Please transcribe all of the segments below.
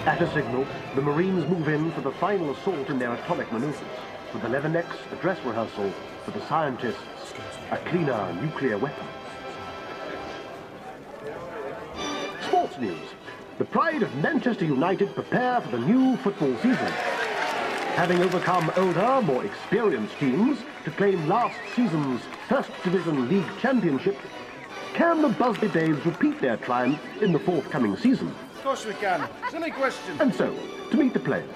At a signal, the Marines move in for the final assault in their atomic maneuvers, with the Leathernecks a dress rehearsal for the scientists, a cleaner nuclear weapon. Sports news. The pride of Manchester United prepare for the new football season. Having overcome older, more experienced teams to claim last season's First Division League Championship, can the Busby Babes repeat their triumph in the forthcoming season? Of course we can. Silly question. And so, to meet the players,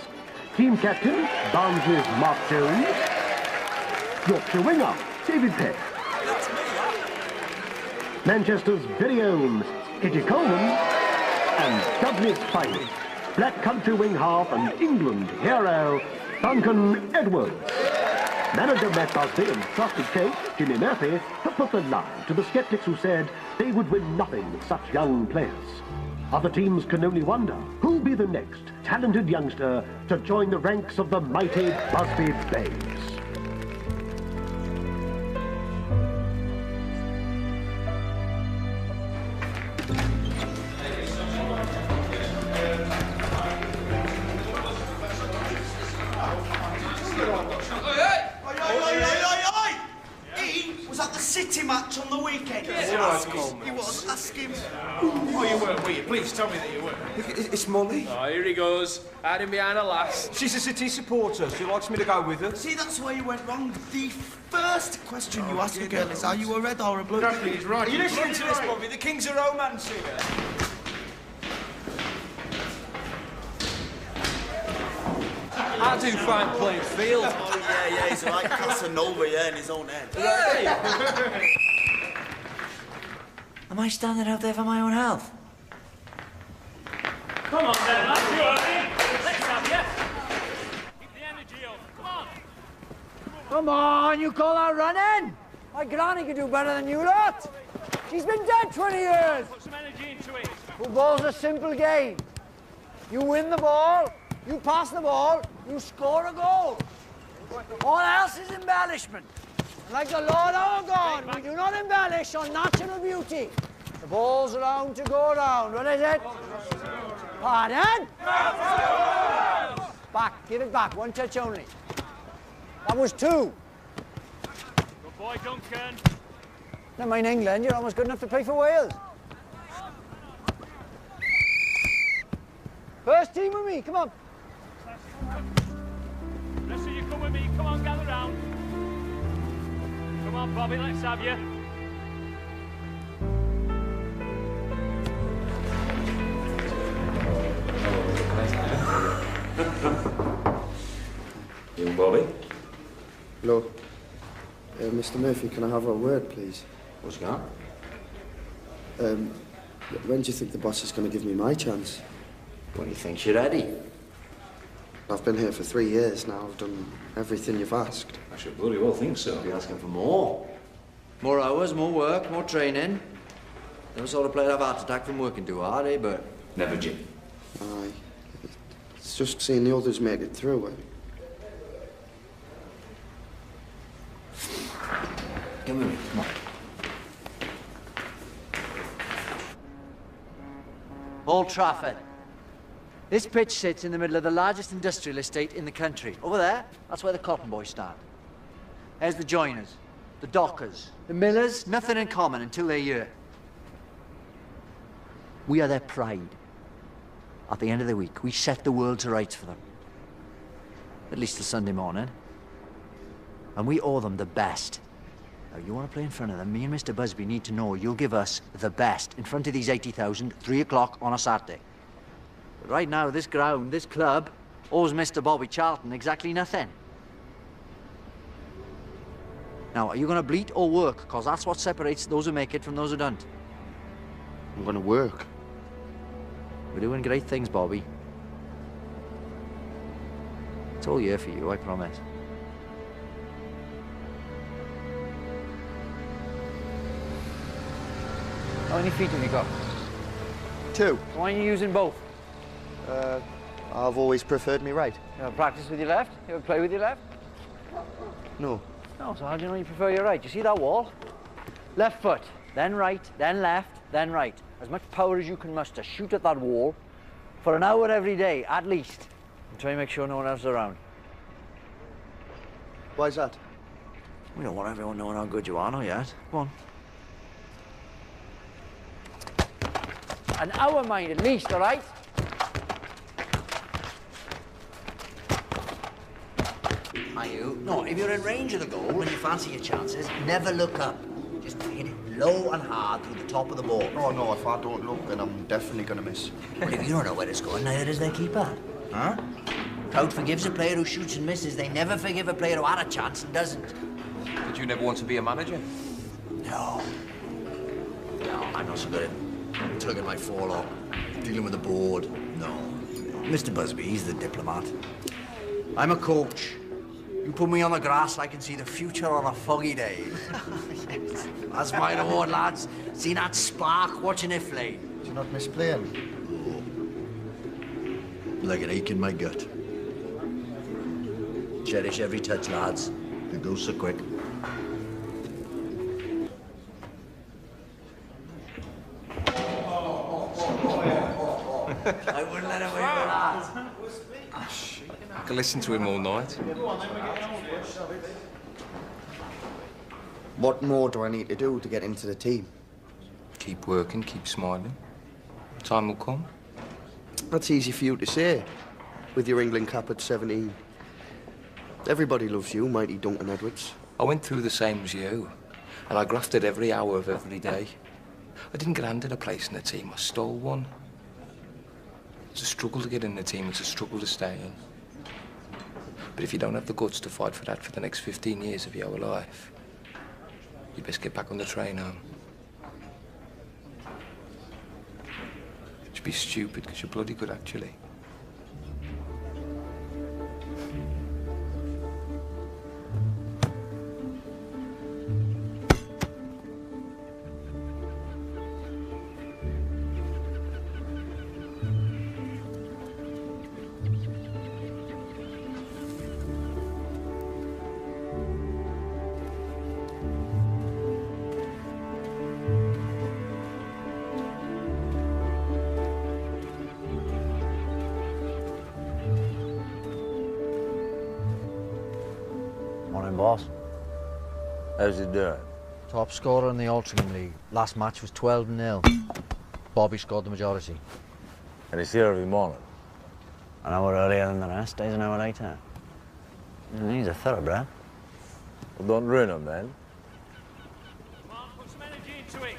team captain, Barnsley's Mark Jones, Yorkshire winger, David Peck, Manchester's very own Eddie Coleman, and Dudley's finest, Black Country wing half and England hero, Duncan Edwards. Manager Matt Busby and trusted coach Jimmy Murphy have put the lie to the sceptics who said they would win nothing with such young players. Other teams can only wonder who'll be the next talented youngster to join the ranks of the mighty Busby Babes. City match on the weekend. Yes, he was. Ask him. Oh, you weren't, were you? Please tell me that you were. It's Molly. Oh, here he goes, hiding behind a lass. She's a City supporter. She likes me to go with her. See, that's where you went wrong. The first question you ask a girl is, are you a red or a blue? Exactly, he's right. Are you listening to this, Bobby? The King's a romance singer. I do fine playing field. Oh, yeah, he's like Casanova, yeah, in his own head. Hey! Am I standing out there for my own health? Come on then, lads, you ready? Let's have you. Keep the energy up, come on. Come on, you call that running? My granny could do better than you lot. She's been dead 20 years. Put some energy into it. Football's a simple game. You win the ball, you pass the ball, you score a goal. All else is embellishment. Like the Lord our God, we do not embellish on natural beauty. The ball's around to go around. What is it? Pardon? Back, give it back. One touch only. That was two. Good boy, Duncan. Never mind England, you're almost good enough to play for Wales. First team with me, come on. Rest of you come with me, come on, gather round. Come on, Bobby, let's have you. You, Bobby? Hello. Mr. Murphy, can I have a word, please? What's that? When do you think the boss is going to give me my chance? When he thinks you're ready. I've been here for 3 years now. I've done everything you've asked. I should bloody well think so. Be asking for more. More hours, more work, more training. Never saw a player have a heart attack from working too hard, eh, Bert? Never, Jim. Aye. It's just seeing the others make it through. Come with me, come on. Old Trafford. This pitch sits in the middle of the largest industrial estate in the country. Over there, that's where the cotton boys stand. There's the joiners, the dockers, the millers, nothing in common until they're here. We are their pride. At the end of the week, we set the world to rights for them. At least till Sunday morning. And we owe them the best. Now, you want to play in front of them, me and Mr. Busby need to know you'll give us the best in front of these 80,000, 3 o'clock on a Saturday. But right now, this ground, this club, owes Mr. Bobby Charlton exactly nothing. Now, are you going to bleat or work? Because that's what separates those who make it from those who don't. I'm going to work. We're doing great things, Bobby. It's all year for you, I promise. How many feet have you got? 2. Why are you using both? I've always preferred me right. You ever practice with your left? You ever play with your left? No. No, so how do you know you prefer your right? You see that wall? Left foot, then right, then left, then right. As much power as you can muster. Shoot at that wall, For an hour every day, at least. And try and make sure no one else is around. Why's that? We don't want everyone knowing how good you are, not yet. Come on. An hour, mind, at least, all right? Are you? No, if you're in range of the goal and you fancy your chances, never look up. Just hit it low and hard through the top of the ball. Oh, no, if I don't look, then I'm definitely going to miss. Well, if you don't know where it's going, neither does their keeper. Huh? Crowd forgives a player who shoots and misses. They never forgive a player who had a chance and doesn't. Did you never want to be a manager? No. No, I'm not so good at tugging my forelock, dealing with the board. No. Mr. Busby, he's the diplomat. I'm a coach. You put me on the grass, I can see the future on a foggy day. Yes. That's my reward, lads. See that spark, watching it flame. Do you not miss playing? Oh. Like an ache in my gut. Cherish every touch, lads. It goes so quick. I wouldn't let him win for that. I could listen to him all night. What more do I need to do to get into the team? Keep working, keep smiling. Time will come. That's easy for you to say, with your England cap at 17. Everybody loves you, mighty Duncan Edwards. I went through the same as you, and I grafted every hour of every day. I didn't get handed a place in the team, I stole one. It's a struggle to get in the team, it's a struggle to stay in. But if you don't have the guts to fight for that for the next 15 years of your life, you best get back on the train home. You'd be stupid, because you're bloody good, actually. Morning, boss. How's he doing? Top scorer in the Altrincham League. Last match was 12-0. Bobby scored the majority. And he's here every morning. An hour earlier than the rest, stays an hour later. He's a thoroughbred. Well, don't ruin him, then. Come on, put some energy into it.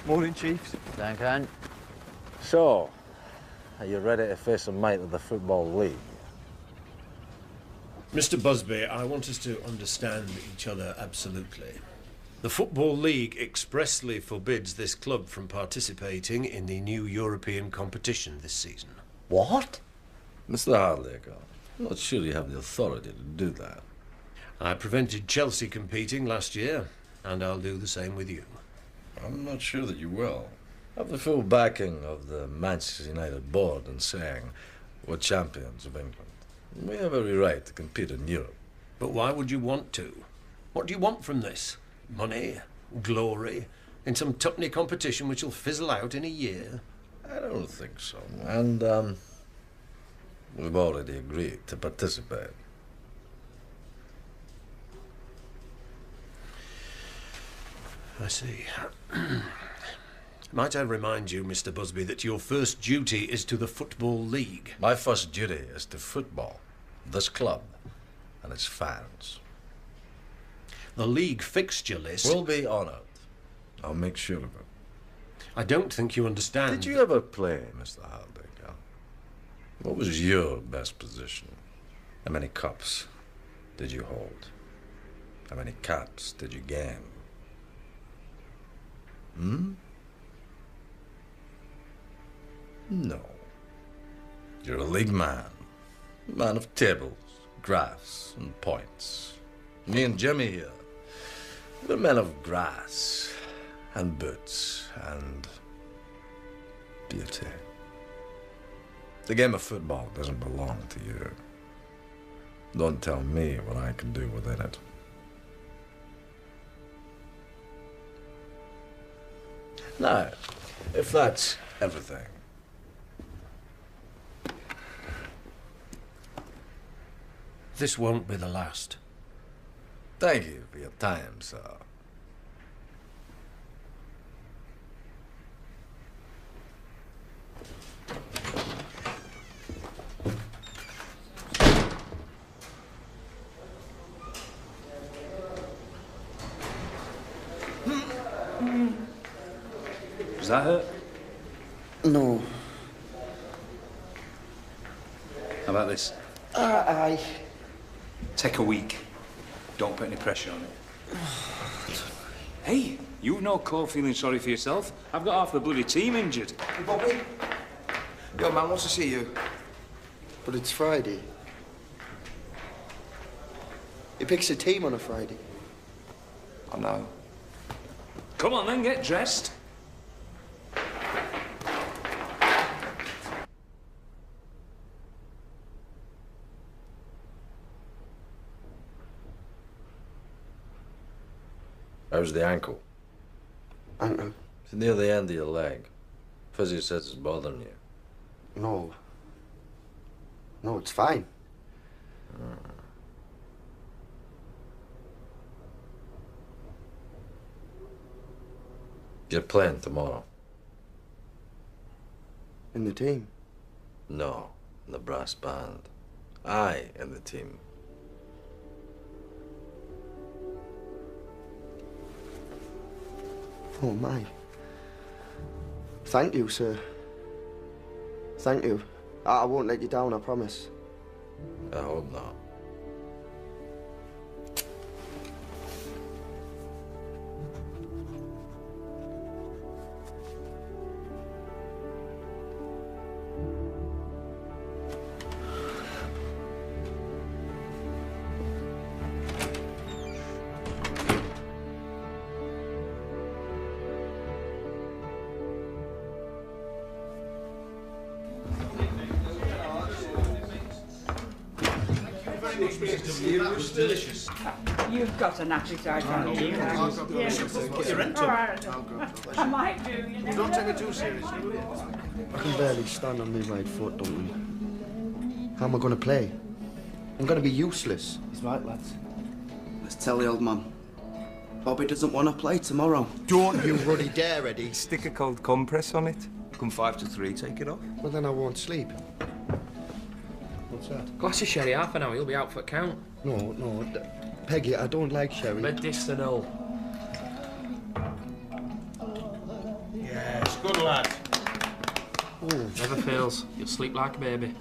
Morning, Chiefs. Duncan. So, are you ready to face a mate of the Football League? Mr. Busby, I want us to understand each other absolutely. The Football League expressly forbids this club from participating in the new European competition this season. What? Mr. Hardacre, I'm not sure you have the authority to do that. I prevented Chelsea competing last year, and I'll do the same with you. I'm not sure that you will. I have the full backing of the Manchester United board in saying we're champions of England. We have every right to compete in Europe. But why would you want to? What do you want from this? Money? Glory? In some tuppenny competition which will fizzle out in a year? I don't think so. And, we've already agreed to participate. I see. Might I remind you, Mr. Busby, that your first duty is to the Football League? My first duty is to football, this club, and its fans. The league fixture list... We'll be honoured. I'll make sure of it. I don't think you understand... Did you ever play, Mr. Hardacre? What was your best position? How many cups did you hold? How many caps did you gain? No. You're a league man. Man of tables, graphs, and points. Me and Jimmy here, we're men of grass, and boots, and beauty. The game of football doesn't belong to you. Don't tell me what I can do within it. Now, if that's everything, This won't be the last. Thank you for your time, sir. Does that hurt? No. How about this? Aye. Take a week. Don't put any pressure on it. Hey, you've no call feeling sorry for yourself. I've got half the bloody team injured. Hey, Bobby. Your man wants to see you. But it's Friday. He picks a team on a Friday. I know. Come on then, get dressed. How's the ankle? Ankle? It's near the end of your leg. Physio says it's bothering you. No. No, it's fine. You're playing tomorrow? In the team? No, in the brass band. I in the team. Oh, my. Thank you, sir. Thank you. I won't let you down, I promise. I hope not. Delicious. You've got an appetite, haven't you? Put your rent I might do, you know. Don't take it too seriously, will you? I can barely stand on my right foot, don't I? How am I going to play? I'm going to be useless. He's right, lads. Let's tell the old man. Bobby doesn't want to play tomorrow. Don't you ruddy dare, Eddie. Stick a cold compress on it. Come 5 to 3, take it off. Well, then I won't sleep. What's that? Glass of sherry, half an hour, you'll be out for count. No. Peggy, I don't like sherry. Medicinal. Yes, good lad. Oh. Never fails. You'll sleep like a baby.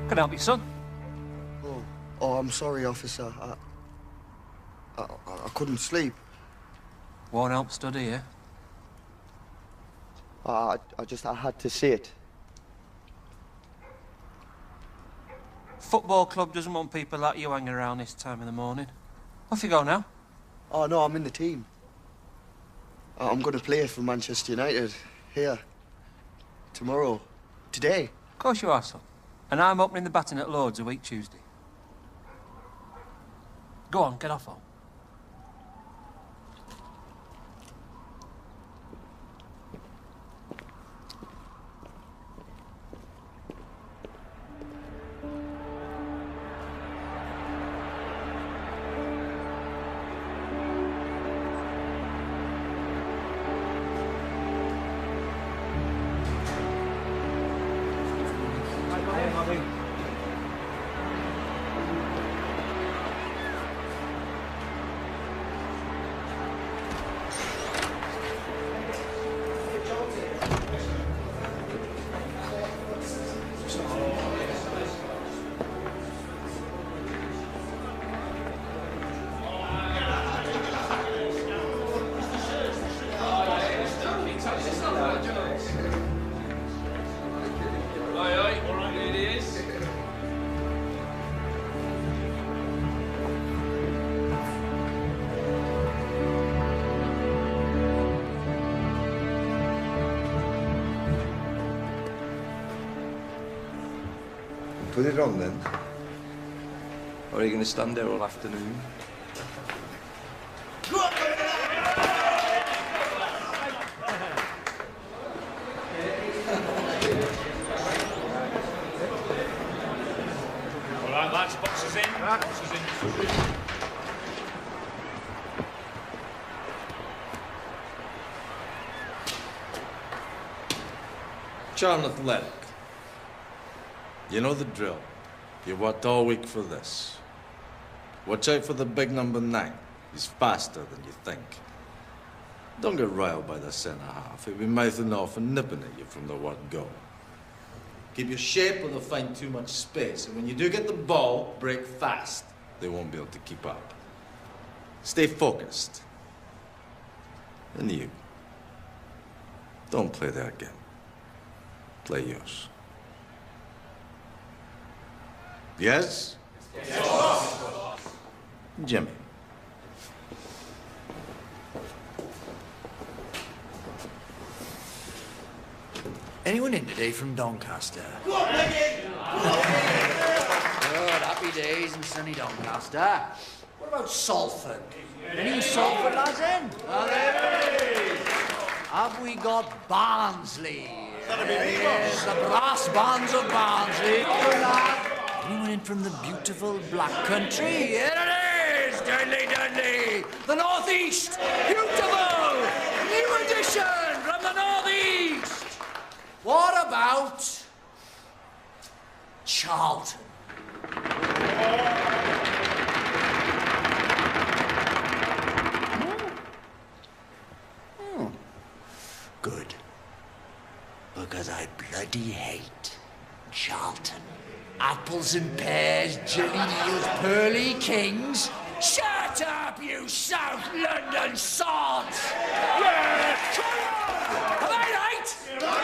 Can I help you, son? Oh, I'm sorry, officer. I couldn't sleep. Won't help study, yeah? I had to see it. Football club doesn't want people like you hanging around this time of the morning. Off you go now. Oh, no, I'm in the team. I'm going to play for Manchester United. Here. Tomorrow. Today. Of course you are, son. And I'm opening the batting at Lord's a week Tuesday. Go on, get off home. Put it on then. Or are you going to stand there all afternoon? All right, lads, boxes in. Boxes in. Charlton Athletic. You know the drill. You worked all week for this. Watch out for the big number 9. He's faster than you think. Don't get riled by the centre-half. He'll be mouthing off and nipping at you from the word go. Keep your shape or they'll find too much space. And when you do get the ball, break fast. They won't be able to keep up. Stay focused. And you. Don't play their game. Play yours. Yes? Yes. Jimmy. Anyone in today from Doncaster? Good, happy days in sunny Doncaster. What about Salford? Any Salford lads in? Have we got Barnsley? Yes, the brass bands of Barnsley. Anyone in from the beautiful Black Country? Here it is! Dudley, Dudley! The North East! Beautiful! New edition from the North East! What about Charlton? Good. Because I bloody hate Charlton. Apples and pears, jelly deals, pearly kings. Shut up, you South London sods! Yes! Am I right? Am I right?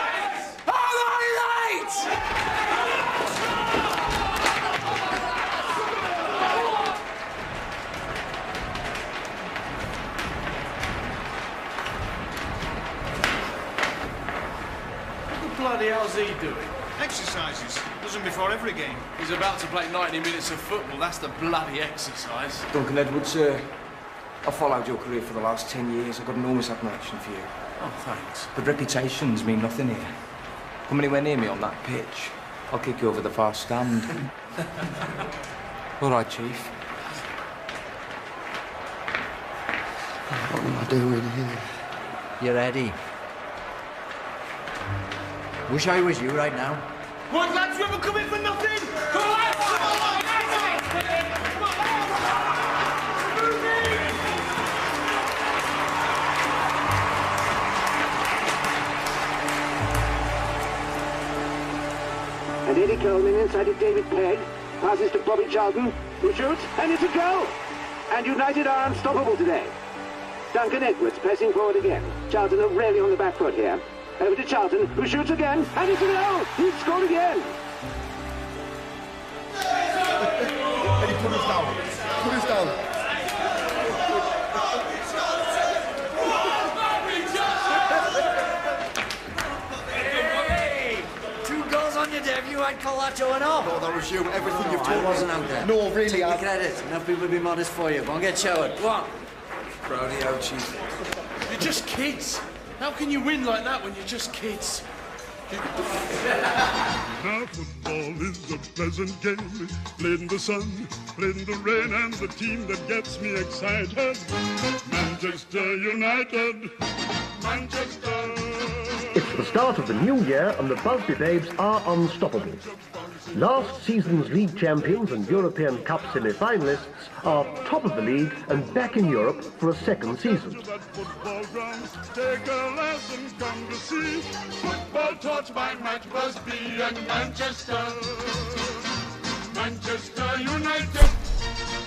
What the bloody hell's he doing? Exercises. Does them before every game. He's about to play 90 minutes of football. That's the bloody exercise. Duncan Edwards, I've followed your career for the last 10 years. I've got enormous admiration for you. Oh, thanks. But reputations mean nothing here. Come anywhere near me on that pitch, I'll kick you over the far stand. All right, Chief. What am I doing here? You ready? Wish I was you right now. What, lads, you ever come in for nothing? Come on, come on! And Eddie Coleman inside to David Pegg. Passes to Bobby Charlton, who shoots, and it's a goal! And United are unstoppable today. Duncan Edwards pressing forward again. Charlton are really on the back foot here. Over to Charlton, who shoots again, and it's a goal! He's scored again! Eddie, put us down. Put us down. Hey! 2 goals on your debut, I'd call that 2-0. No, that was you. Everything you've told I me. wasn't out there. No, really, Take the credit. Enough people would be modest for you. Go and get showered. Go on. Proud of you, Chief. You're just kids. How can you win like that when you're just kids? Now football is a pleasant game, played in the sun, played in the rain, and the team that gets me excited, Manchester United, Manchester. It's the start of the new year and the Busby Babes are unstoppable. Last season's league champions and European Cup semi-finalists are top of the league and back in Europe for a second season. Take a lesson, come to see football taught by Matt Busby and Manchester. Manchester United,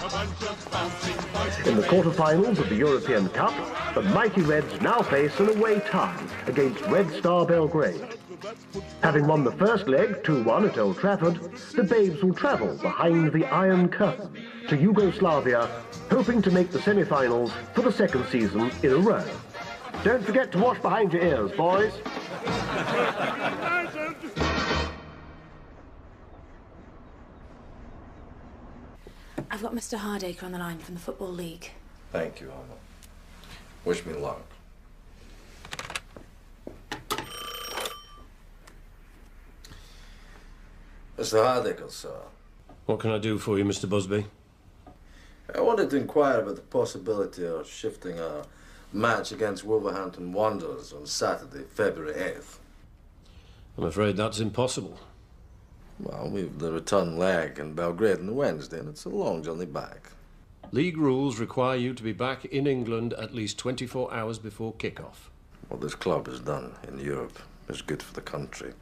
a bunch of bouncing boys. In the quarter-finals of the European Cup, the mighty Reds now face an away tie against Red Star Belgrade. Having won the first leg 2-1 at Old Trafford, the Babes will travel behind the Iron Curtain to Yugoslavia, hoping to make the semi-finals for the second season in a row. Don't forget to wash behind your ears, boys. I've got Mr. Hardacre on the line from the Football League. Thank you, Alma. Wish me luck. Mr. Hardacre, sir. What can I do for you, Mr. Busby? I wanted to inquire about the possibility of shifting a match against Wolverhampton Wanderers on Saturday, February 8th. I'm afraid that's impossible. Well, we've the return leg in Belgrade on the Wednesday, and it's a long journey back. League rules require you to be back in England at least 24 hours before kick-off. What this club has done in Europe is good for the country.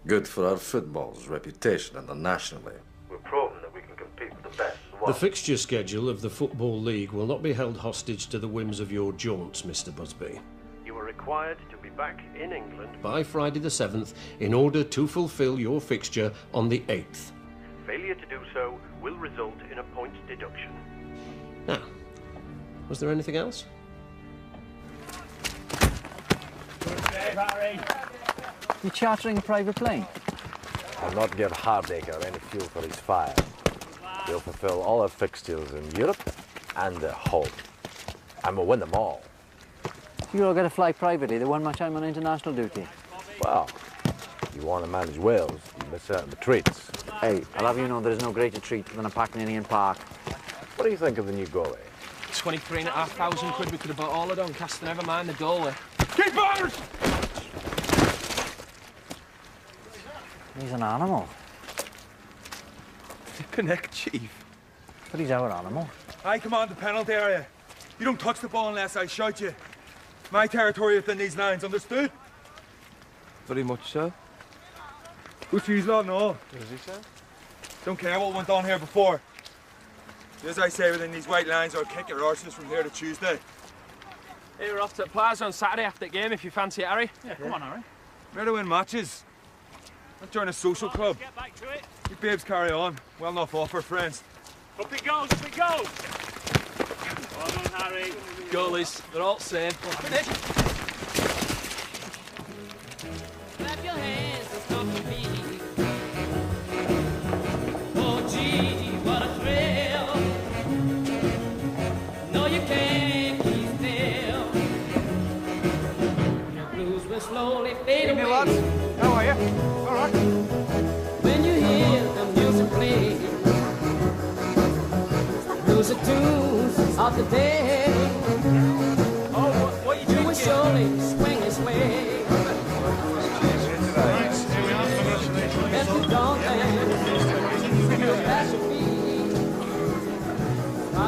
Good for our football's reputation internationally. We've proven that we can compete with the best. The fixture schedule of the Football League will not be held hostage to the whims of your jaunts, Mr. Busby. You are required to be back in England By Friday the 7th, in order to fulfil your fixture on the 8th. Failure to do so will result in a points deduction. Now, was there anything else? Harry. You're chartering a private plane? I'll not give Hardacre any fuel for his fire. We'll fulfill all our fixtures in Europe and at home. And we'll win them all. You're all going to fly privately the one much I'm on international duty. Well, you want to manage Wales, you miss out on the treats. Hey, I'll have you know there is no greater treat than a packing in Ian Park. What do you think of the new goalie? 23,500 quid we could have bought all of Doncaster, never mind the goalie. Keepers! He's an animal. Connect, Chief. But he's our animal. I command the penalty area. You don't touch the ball unless I shout you. My territory within these lines, understood? Very much so. Good for you lot and all. Does he say? Don't care what went on here before. As I say, within these white lines, I'll kick your arses from here to Tuesday. Hey, we're off to the plaza on Saturday after the game if you fancy it, Harry. Yeah, come on, Harry. Where to win matches. Not join a social club. Get back to it. You babes carry on. Well enough offer, friends. Up it goes, up it goes. Well done, Harry. Goalies, they're all the same. Clap your hands and stop the beat. Oh, gee, what a thrill. No, you can't keep still. The blues will slowly fade away. Hey, lads. How are you? All right. When you hear the music play, those are tunes of the day. Oh, what are you doing? You will surely swing his way. Every dawn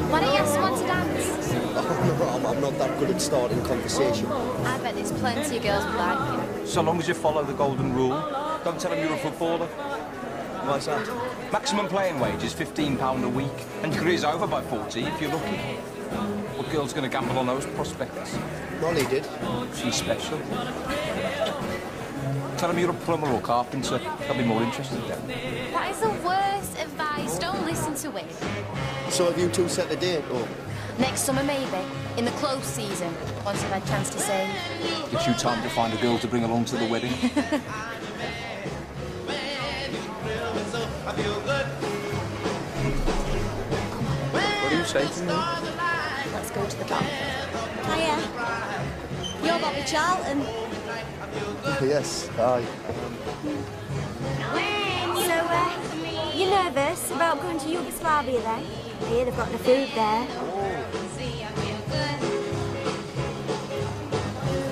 Why don't you ask someone to dance? Oh, no, I'm not that good at starting conversation. I bet there's plenty of girls who like you. So long as you follow the golden rule, don't tell them you're a footballer. Why's that? Maximum playing wage is £15 a week, and your career's over by 40 if you're lucky. What girl's going to gamble on those prospects? Molly did. She's special. Tell them you're a plumber or carpenter. They'll be more interested then. That is the worst advice. Don't listen to it. So have you two set the date, or? Next summer, maybe. In the close season. Once I've had a chance to say. Gives you time to find a girl to bring along to the wedding. What do you say to me? Let's go to the bar. Hiya. You're Bobby Charlton. Yes, aye. So, you're nervous about going to Yugoslavia then? I hear they've got the food there.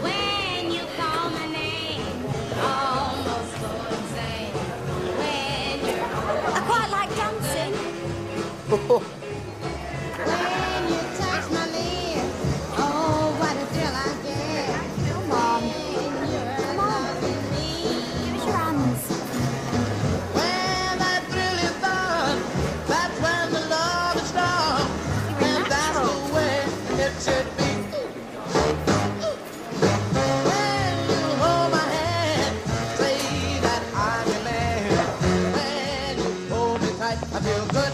When you call my name, almost so insane. When you I quite like dancing. When you touch my lips, oh, what a thrill I get. Come on. Come on. Give us your hands. When that thrill is done, that's when the love is strong. And that's the way it should be. When you hold my hand, say that I'm your man. When you hold me tight, I feel good.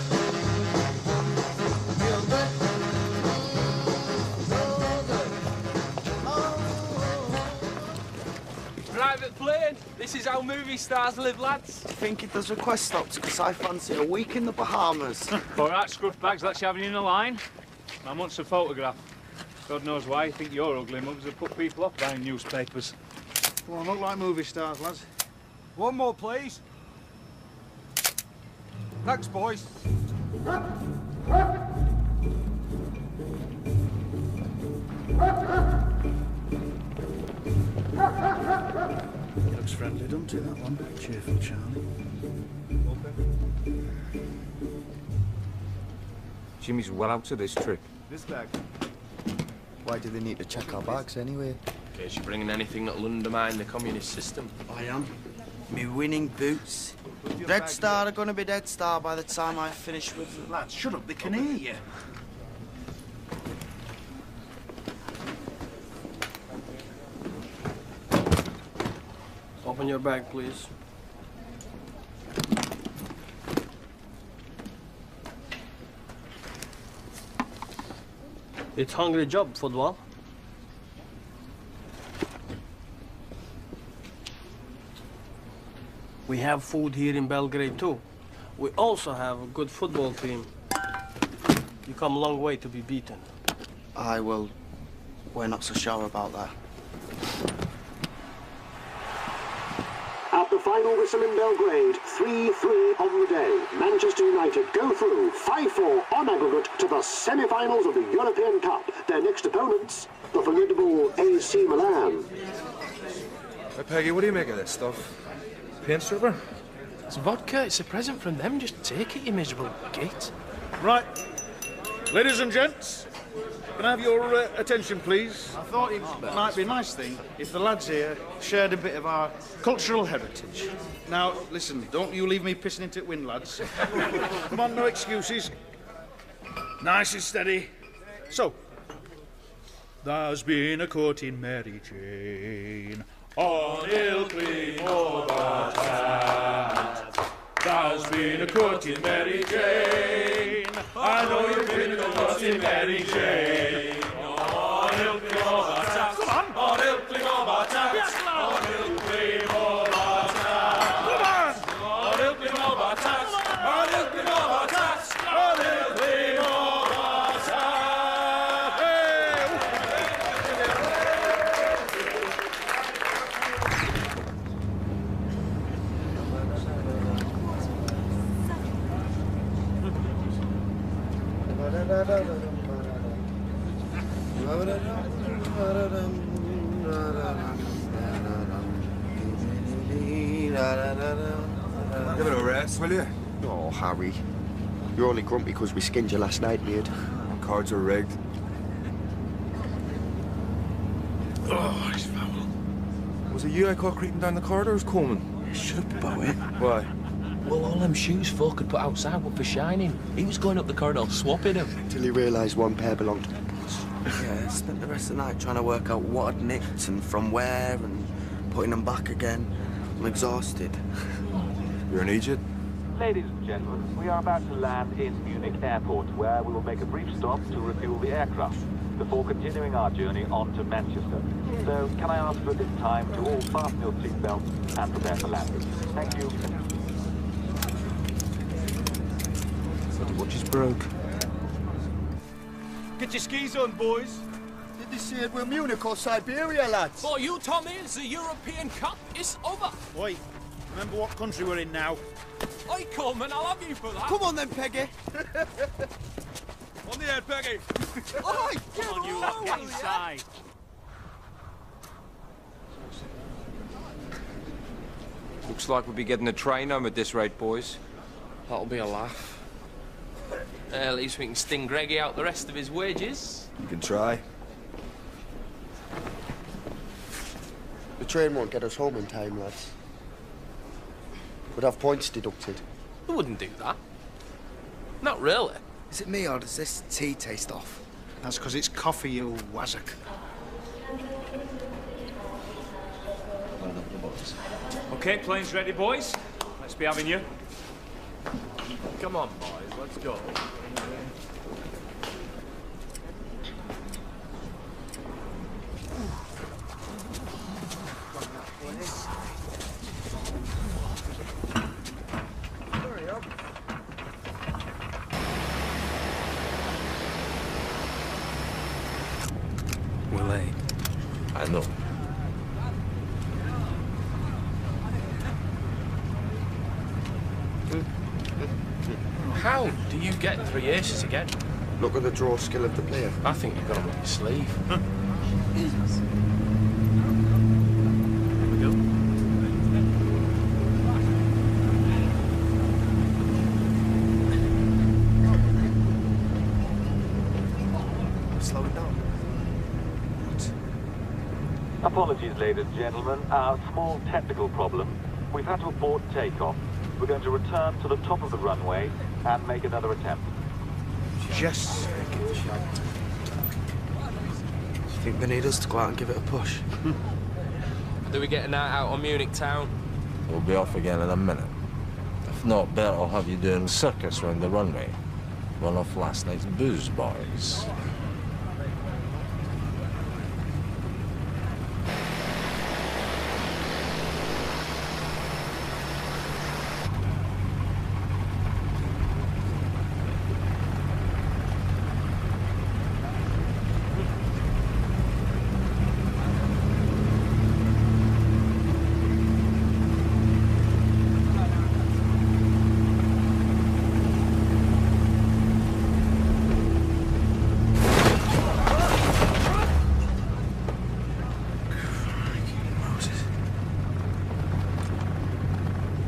how movie stars live, lads. I think it does request stops because I fancy a week in the Bahamas. All right, scruff bags, let's have you in a line. I want a photograph. God knows why I think your ugly mugs have put people off buying newspapers. Come on, look like movie stars, lads. One more, please. Thanks, boys. Looks friendly, doesn't it, that one? Cheerful Charlie. Jimmy's well out of this trick. This bag. Why do they need to check our bags anyway? In case you're bringing anything that'll undermine the communist system. I am. Me winning boots. Red Star are gonna be Dead Star by the time I finish with them. Lads, shut up, they can hear you. Open your bag, please. It's hungry job, football. We have food here in Belgrade too. We also have a good football team. You come a long way to be beaten. Aye, well, we're not so sure about that. At the final whistle in Belgrade, 3-3 on the day. Manchester United go through 5-4 on aggregate to the semi-finals of the European Cup. Their next opponents, the formidable AC Milan. Hey, Peggy, what do you make of this stuff? Paint stripper? It's vodka. It's a present from them. Just take it, you miserable git. Right. Ladies and gents, can I have your attention, please? I thought it might be a nice thing if the lads here shared a bit of our cultural heritage. Now, listen, don't you leave me pissing into it, wind, lads. Come on, no excuses. Nice and steady. So, there's been a courting Mary Jane on Ilkley Overton. There's been a courting Mary Jane. I know you've been a courting Mary Jane. On Ilkley Overton. Come on. On Ilkley Overton. Yes, on Ilkley Overton. Come on. On Ilkley Overton. On Ilkley Overton. On Ilkley Overton. Hey! Give it a rest, will you? Oh, Harry. You're only grumpy because we skinned you last night, mate. Cards are rigged. Oh, he's foul. Was it you I caught creeping down the corridors, Coleman? Shut up about it. Why? Well, all them shoes folk had put outside were for shining. He was going up the corridor swapping them. Till he realised one pair belonged to the boss. Yeah, I spent the rest of the night trying to work out what I'd nicked and from where and putting them back again. I'm exhausted. You're an Egypt? Ladies and gentlemen, we are about to land in Munich Airport, where we will make a brief stop to refuel the aircraft before continuing our journey on to Manchester. So, can I ask for this time to all fasten your seatbelts and prepare for landing? Thank you. The watch is broke. Get your skis on, boys. Did they say it were Munich or Siberia, lads? For you, Tommy, the European Cup is over. Oi, remember what country we're in now. Oi, Coleman, I'll have you for that. Come on then, Peggy. On the head, Peggy. Oi, Come on, you lot, get inside. Looks like we'll be getting a train home at this rate, boys. That'll be a laugh. At least we can sting Greggy out the rest of his wages. You can try. The train won't get us home in time, lads. We'd have points deducted. I wouldn't do that. Not really. Is it me or does this tea taste off? That's because it's coffee, you wazzock. Okay, plane's ready, boys. Let's be having you. Come on, boys, let's go. How do you get 3 aces again? Look at the draw skill of the player. I think you've got them up your sleeve. Here we go. Slow it down. Apologies, ladies and gentlemen. A small technical problem. We've had to abort takeoff. We're going to return to the top of the runway and make another attempt. Just give it a shot. Do you think they need us to go out and give it a push? Do we get a night out on Munich town? We'll be off again in a minute. If not, better I'll have you doing circus round the runway. One off last night's booze, boys.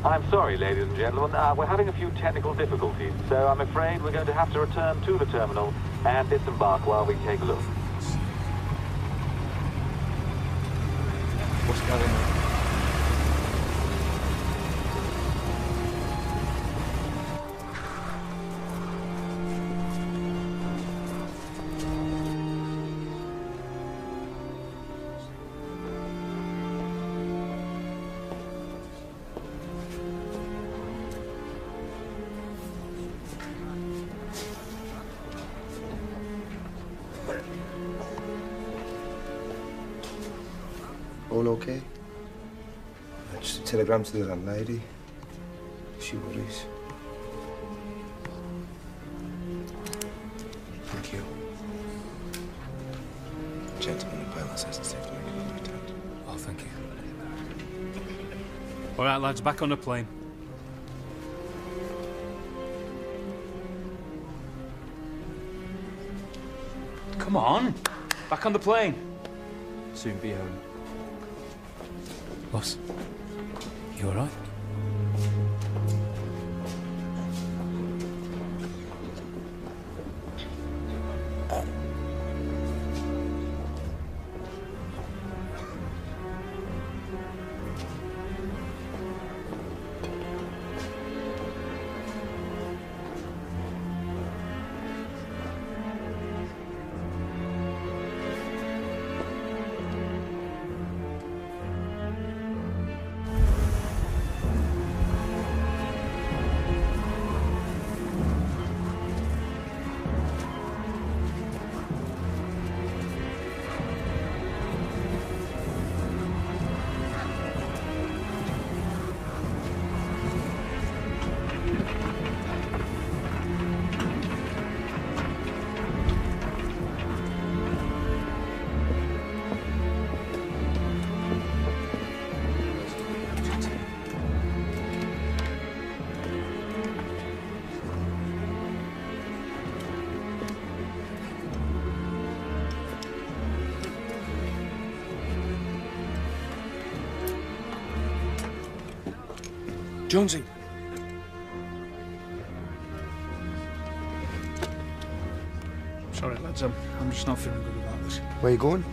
I'm sorry, ladies and gentlemen, we're having a few technical difficulties, so I'm afraid we're going to have to return to the terminal and disembark while we take a look. What's going on? All okay? Just a telegram to the landlady. She worries. Thank you. Gentleman in pilot says it's safe to make another attempt. Oh, thank you. All right, lads, back on the plane. Come on, back on the plane. Soon be home. Boss, you all right? Jonesy. Sorry, lads, I'm just not feeling good about this. Where you going?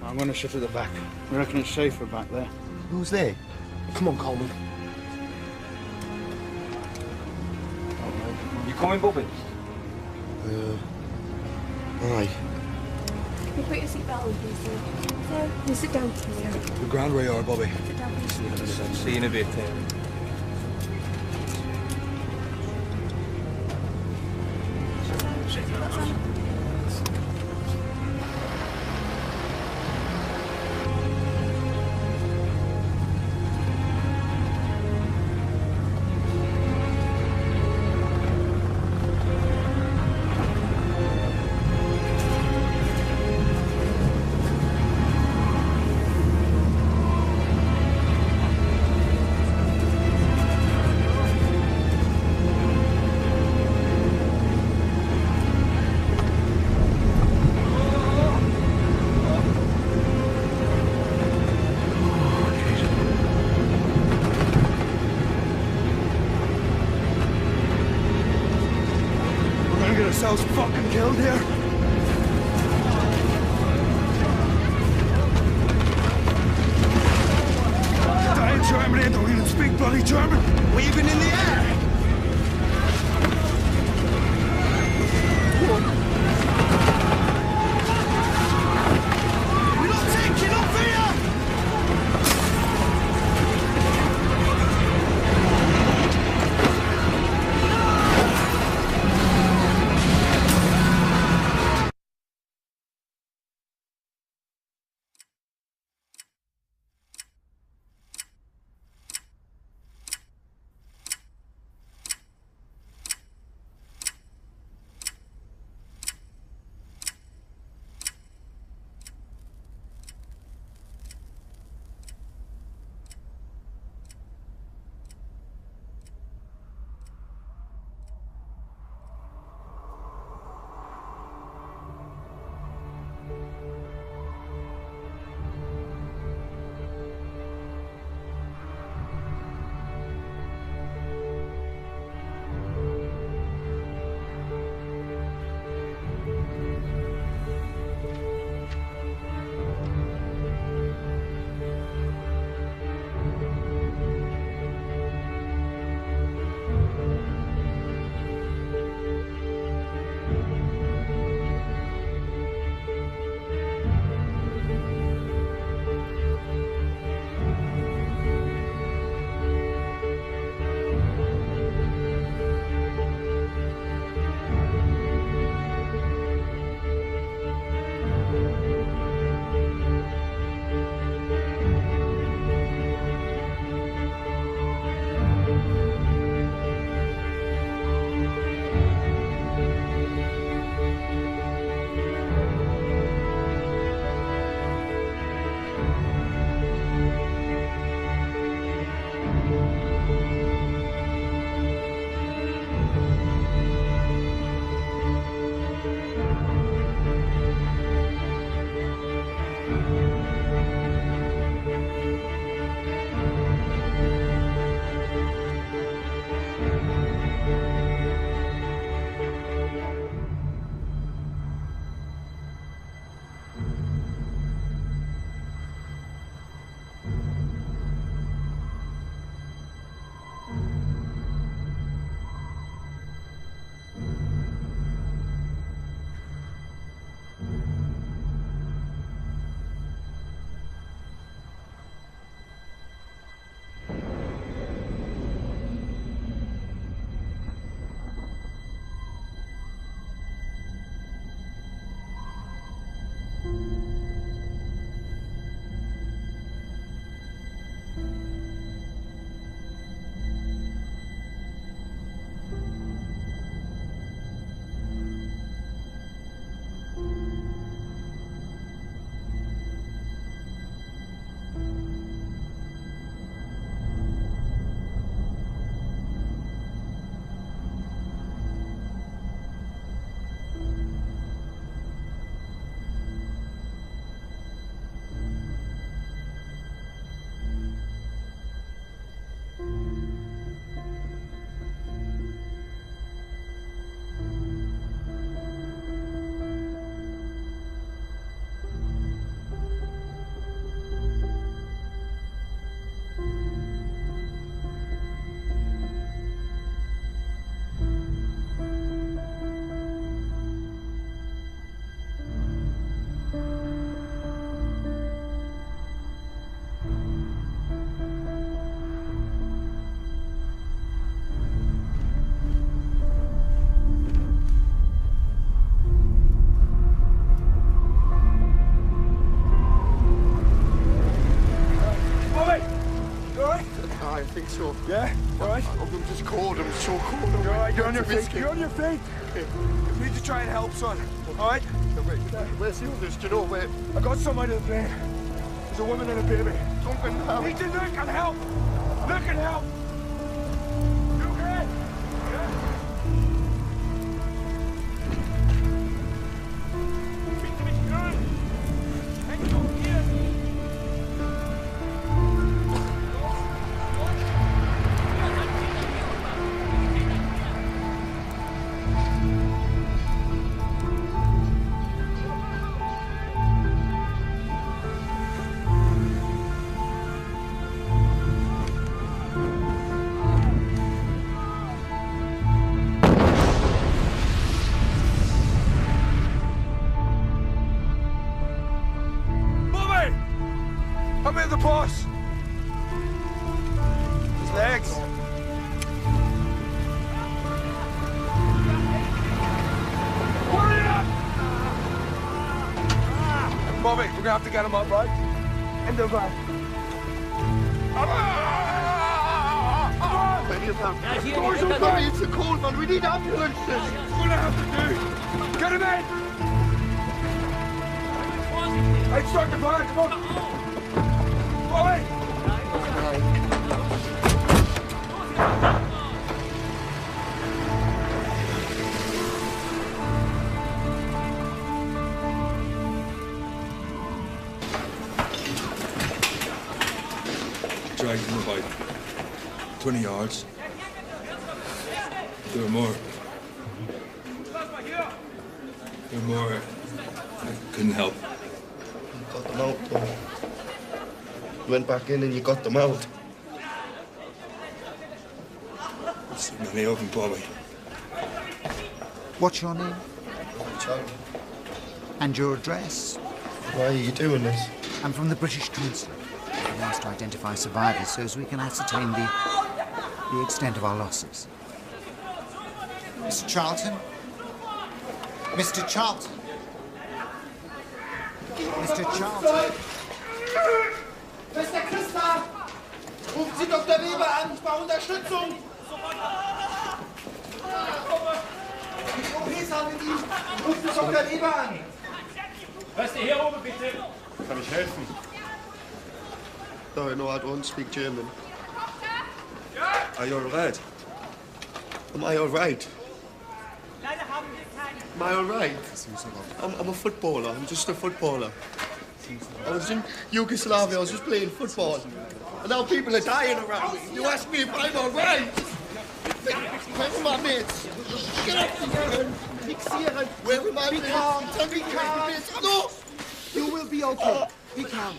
I'm going to shift at the back. We reckon it's safer back there. Who's there? Come on, Coleman. You coming, Bobby? Aye. Can you put your seatbelt on, please, sir? So, you sit down, please. The ground where you are, Bobby. Sit down, please. See you in a bit, Terry. ourselves fucking killed here. Dying Germany, I don't even speak bloody German. Waving in the air. We don't take it up here. So, yeah? All right? I'm just cold. I'm so cold. You're all right. You're on your feet. You're on your feet. You need to try and help, son. All right? Where's the others? Do you know where? I got some out of the plane. There's a woman and a baby. Duncan, help. You need to look and help. Look and help. You okay? Yeah? Bitte mich hören. Hängt auf hier. Cross! His legs! Bobby, we're gonna have to get him up, right? In the van. Doors open! It's a cold one. We need ambulances. What do I have to do? Get him in! Hey, start the van, come on! Bobby! Dragged him about 20 yards. There were more. There were more. I couldn't help. Got them out, though. You went back in and you got them out. So many of them, Bobby. What's your name? Charlie. And your address? Why are you doing this? I'm from the British Consulate. We asked to identify survivors so as we can ascertain the extent of our losses. Mr. Charlton? Mr. Charlton? Mr. Charlton? Mr. Christa! Ruft Sie Dr. Weber an! Ich brauche Unterstützung! Die OPs haben mit ihm! Ruft Sie Dr. Weber an! Was ist hier oben, bitte? Kann ich helfen? No, I don't speak German. Are you all right? Am I all right? Am I all right? I'm a footballer. I'm just a footballer. I was in Yugoslavia. I was just playing football. And now people are dying around me. You ask me if I'm all right? Where are my mates? Get up here and fixieren. Where are my mates? Be calm. Tell me where are my mates. No! You will be okay. Be calm.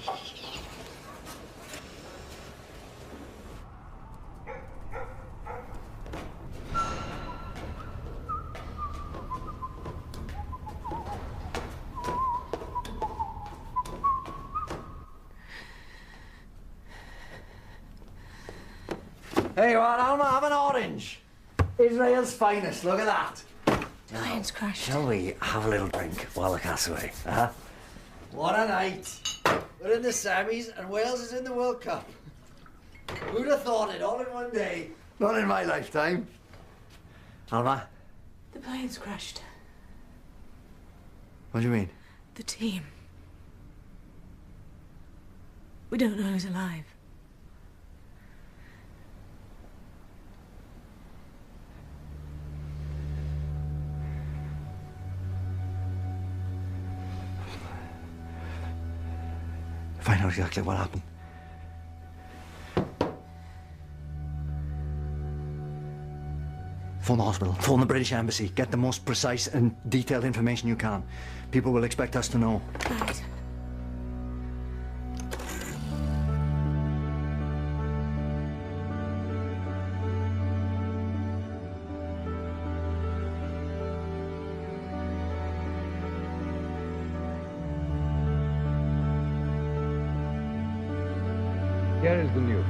Hey, what, Alma? Have an orange. Israel's finest. Look at that. Plane's crashed. Shall we have a little drink while the cat's away? What a night. We're in the semis and Wales is in the World Cup. Who'd have thought it all in one day? Not in my lifetime. Alma? The plane's crashed. What do you mean? The team. We don't know who's alive. Find out exactly what happened. Phone the hospital. Phone the British Embassy. Get the most precise and detailed information you can. People will expect us to know. Right. Here is the news.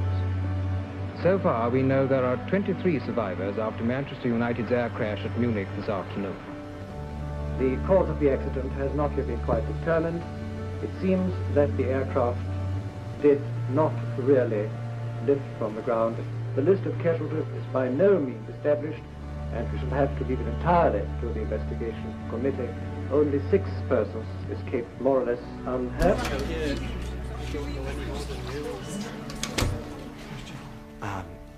So far, we know there are 23 survivors after Manchester United's air crash at Munich this afternoon. The cause of the accident has not yet been quite determined. It seems that the aircraft did not really lift from the ground. The list of casualties is by no means established, and we shall have to leave it entirely to the investigation committee. Only 6 persons escaped more or less unhurt.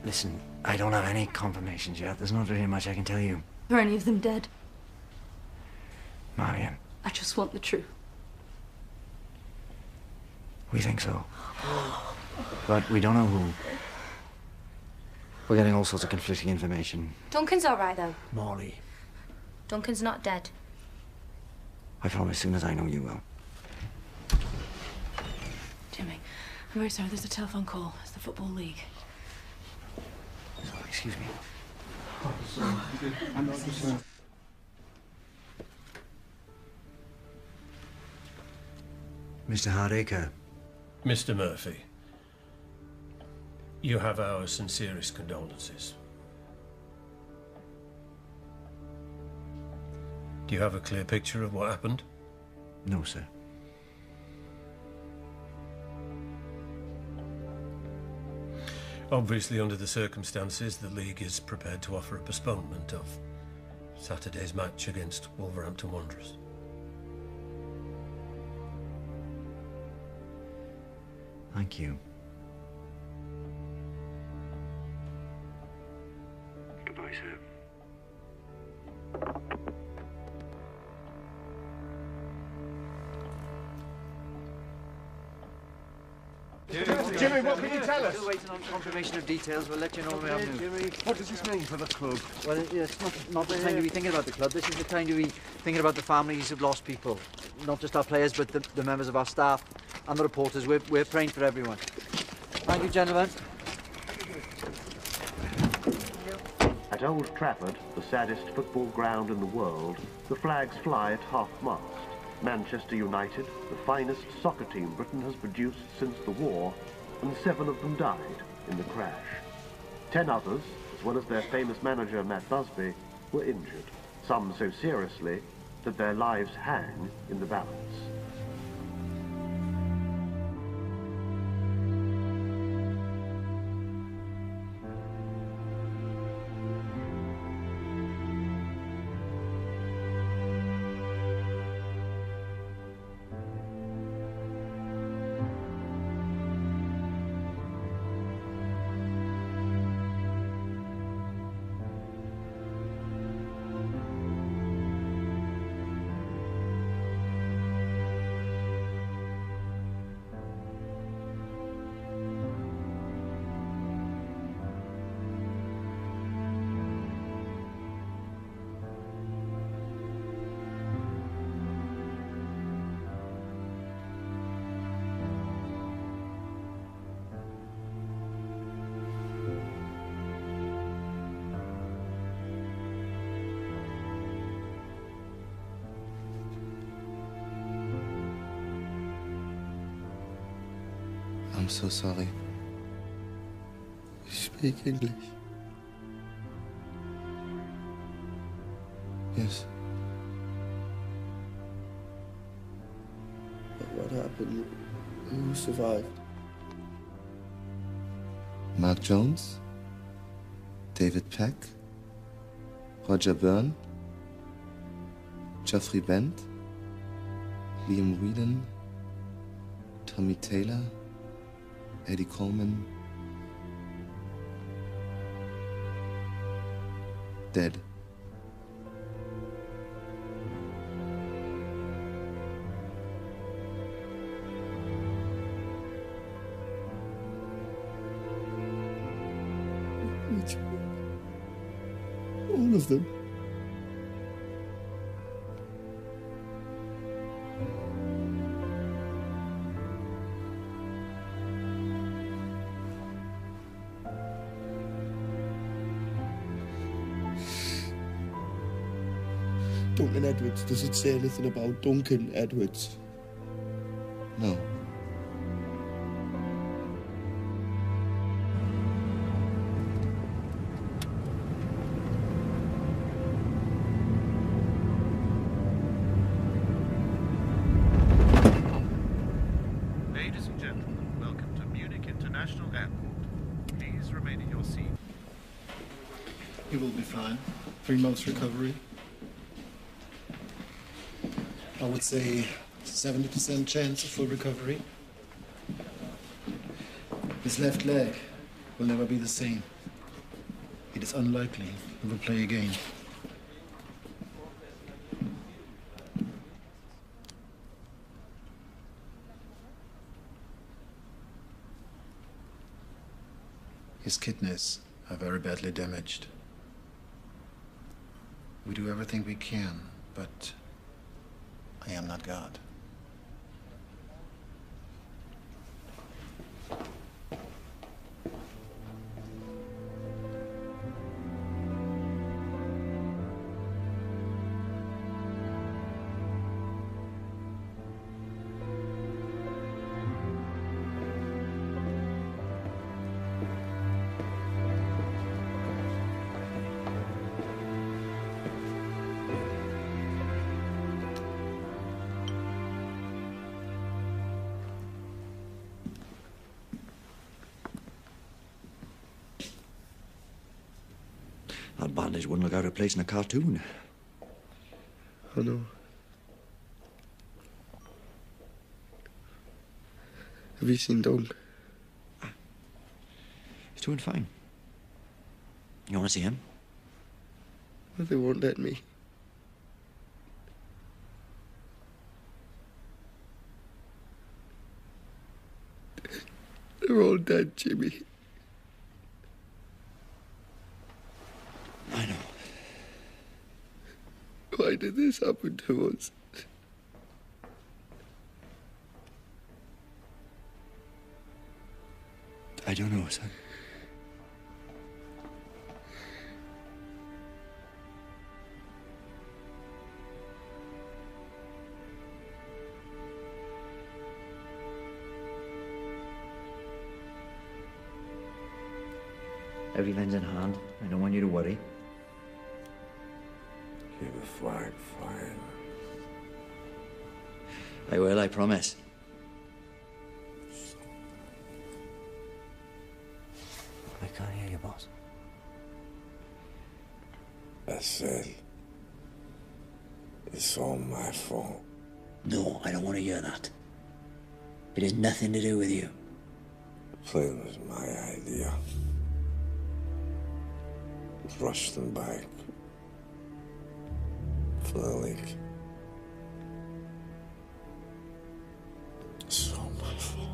Listen, I don't have any confirmations yet. There's not really much I can tell you. Are any of them dead? Marion, I just want the truth. we think so. But we don't know who. We're getting all sorts of conflicting information. Duncan's all right, though. Molly, Duncan's not dead. I promise as soon as I know you will. Jimmy, I'm very sorry. There's a telephone call. It's the Football League. Excuse me. Mr. Hardacre. Mr. Murphy, You have our sincerest condolences. Do you have a clear picture of what happened? No, sir. Obviously, under the circumstances, the league is prepared to offer a postponement of Saturday's match against Wolverhampton Wanderers. Thank you. Goodbye, sir. Jimmy, what can you tell us? Still waiting on confirmation of details. We'll let you know when we have news. Jimmy, what does this mean for the club? Well, it's not the time to be thinking about the club. This is the time to be thinking about the families who've lost people. Not just our players, but the members of our staff and the reporters. We're praying for everyone. Thank you, gentlemen. At Old Trafford, the saddest football ground in the world, the flags fly at half-mast. Manchester United, the finest soccer team Britain has produced since the war, and 7 of them died in the crash. 10 others, as well as their famous manager Matt Busby, were injured, some so seriously that their lives hang in the balance. I'm so sorry. You speak English? Yes. But what happened? Who survived? Mark Jones? David Peck? Roger Byrne? Geoffrey Bent? Liam Whedon? Tommy Taylor? Eddie Coleman, dead. Which all of them? Duncan Edwards, does it say anything about Duncan Edwards? No. Ladies and gentlemen, welcome to Munich International Airport. Please remain in your seat. He will be fine. 3 months recovery. I would say 70% chance of full recovery. His left leg will never be the same. It is unlikely he will play again. His kidneys are very badly damaged. We do everything we can, but I am not God. That bandage wouldn't look out of place in a cartoon. I know. Have you seen Doug? He's doing fine. You want to see him? Well, they won't let me. They're all dead, Jimmy. I know. Why did this happen to us? I don't know, son. Everything's in hand. I don't want you to worry. Keep the flag flying. I will, I promise. I can't hear you, boss. I said, it's all my fault. No, I don't want to hear that. It has nothing to do with you. The plane was my idea. Rushed them back for the leak. It's all my fault.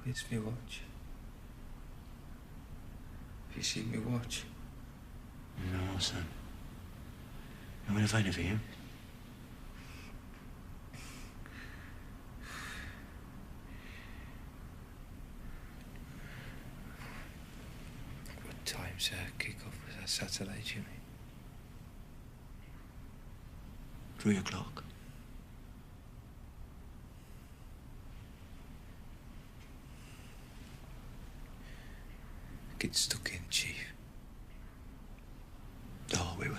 It's me watch. Have you seen me watch? No, son. I'm going to find it for you. What time's kick-off? Was that Saturday, Jimmy? 3 o'clock. Get stuck in, Chief. Oh, we will.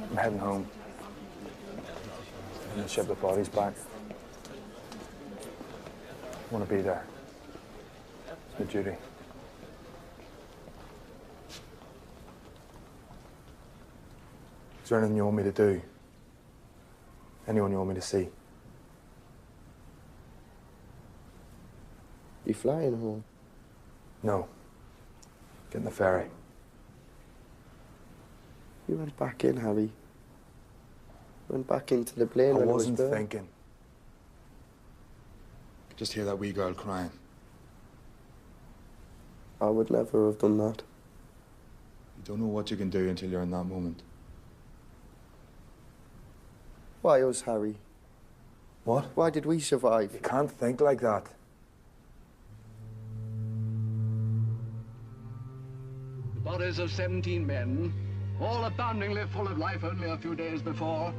I'm heading home. I'm gonna ship the bodies back. I want to be there. It's my duty. Is there anything you want me to do? Anyone you want me to see? You flying home? No. Getting the ferry. You went back in, Harry. Went back into the plane I when wasn't it was thinking. Could just hear that wee girl crying. I would never have done that. You don't know what you can do until you're in that moment. Why us, Harry? What? Why did we survive? You can't think like that. The bodies of 17 men, all aboundingly full of life only a few days before,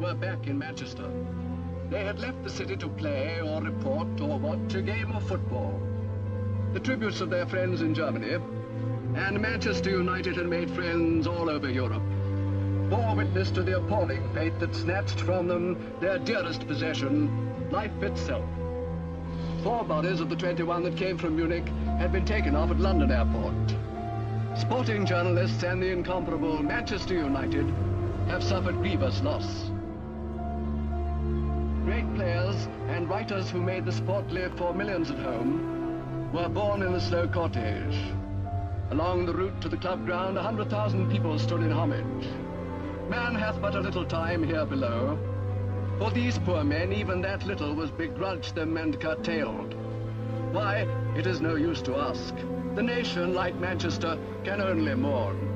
were back in Manchester. They had left the city to play or report or watch a game of football. the tributes of their friends in Germany, and Manchester United had made friends all over Europe, bore witness to the appalling fate that snatched from them their dearest possession, life itself. 4 bodies of the 21 that came from Munich had been taken off at London Airport. Sporting journalists and the incomparable Manchester United have suffered grievous loss. Great players and writers who made the sport live for millions at home were born in a slow cortege. Along the route to the club ground, 100,000 people stood in homage. Man hath but a little time here below. For these poor men, even that little was begrudged them and curtailed. Why, it is no use to ask. The nation, like Manchester, can only mourn.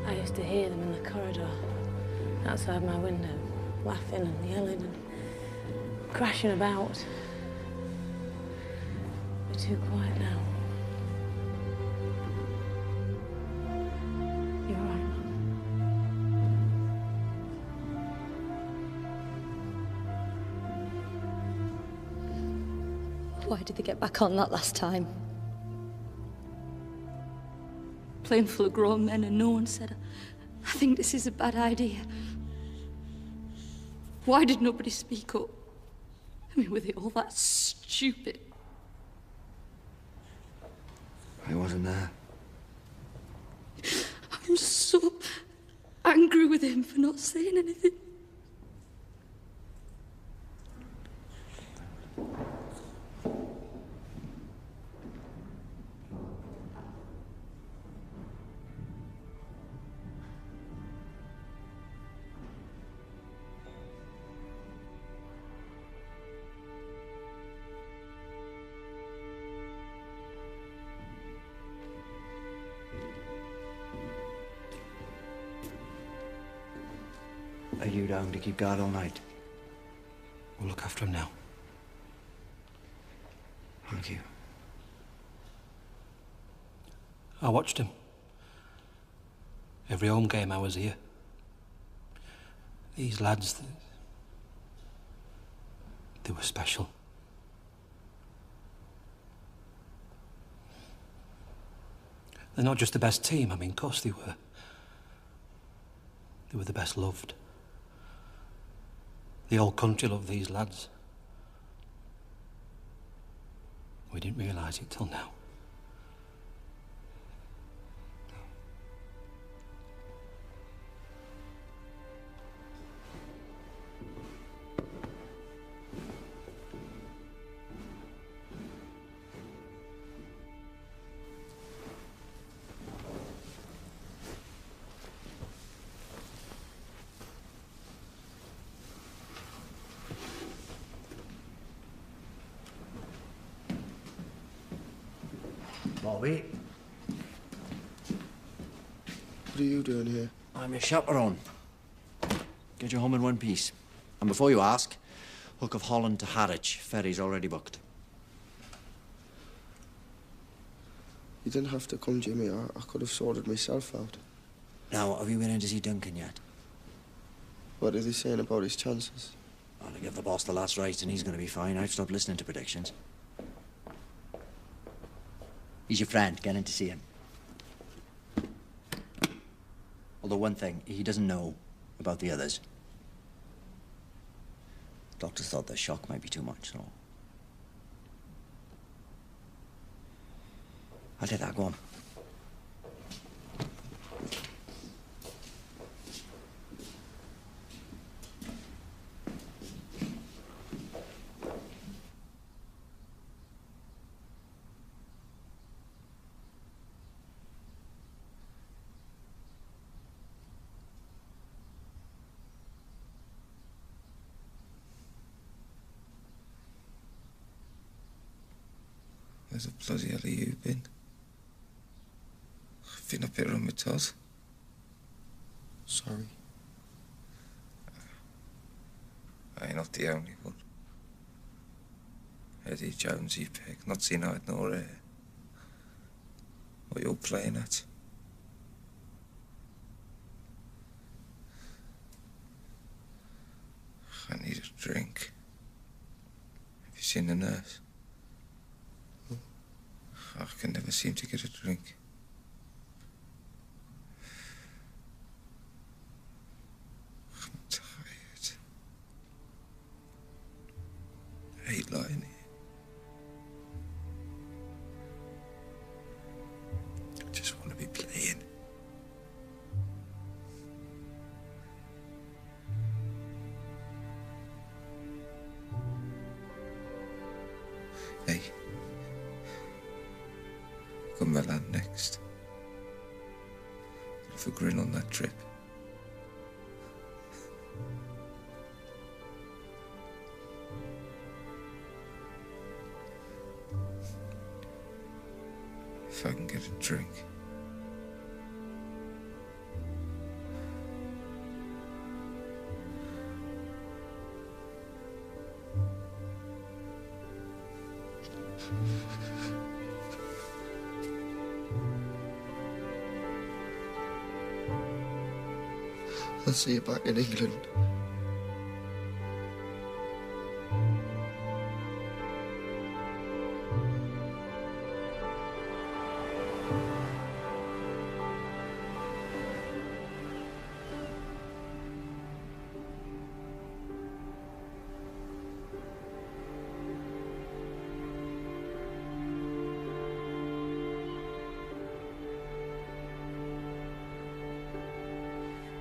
I used to hear them in the corridor, outside my window, laughing and yelling and crashing about. They're too quiet now. You're all right, Mum? Why did they get back on that last time? Plane full of grown men and no one said, I think this is a bad idea. Why did nobody speak up? I mean, were they all that stupid? I wasn't there. I'm so angry with him for not saying anything. Are you down to keep guard all night? We'll look after him now. Thank you. I watched him. Every home game I was here. These lads, they were special. They're not just the best team, I mean, of course they were. They were the best loved. The whole country loved these lads. We didn't realise it till now. Bobby? What are you doing here? I'm your chaperone. Get you home in one piece. And before you ask, Hook of Holland to Harwich. Ferry's already booked. You didn't have to come, Jimmy. I could have sorted myself out. Now, have you been in to see Duncan yet? What are they saying about his chances? Well, to give the boss the last rites and he's going to be fine. I've stopped listening to predictions. He's your friend. Get in to see him. Although one thing, he doesn't know about the others. Doctors thought the shock might be too much, so... I'll take that, go on. Where's the bloody hell have you been? I've been up here on my toes. Sorry. I'm not the only one. Eddie Jonesy pig, not seen eyed nor hair. What you're playing at? I need a drink. Have you seen the nurse? I can never seem to get a drink. I'm tired. I hate lying here. I just want to be playing. Hey. Come Milan next. Have a grin on that trip. If I can get a drink. I'll see you back in England.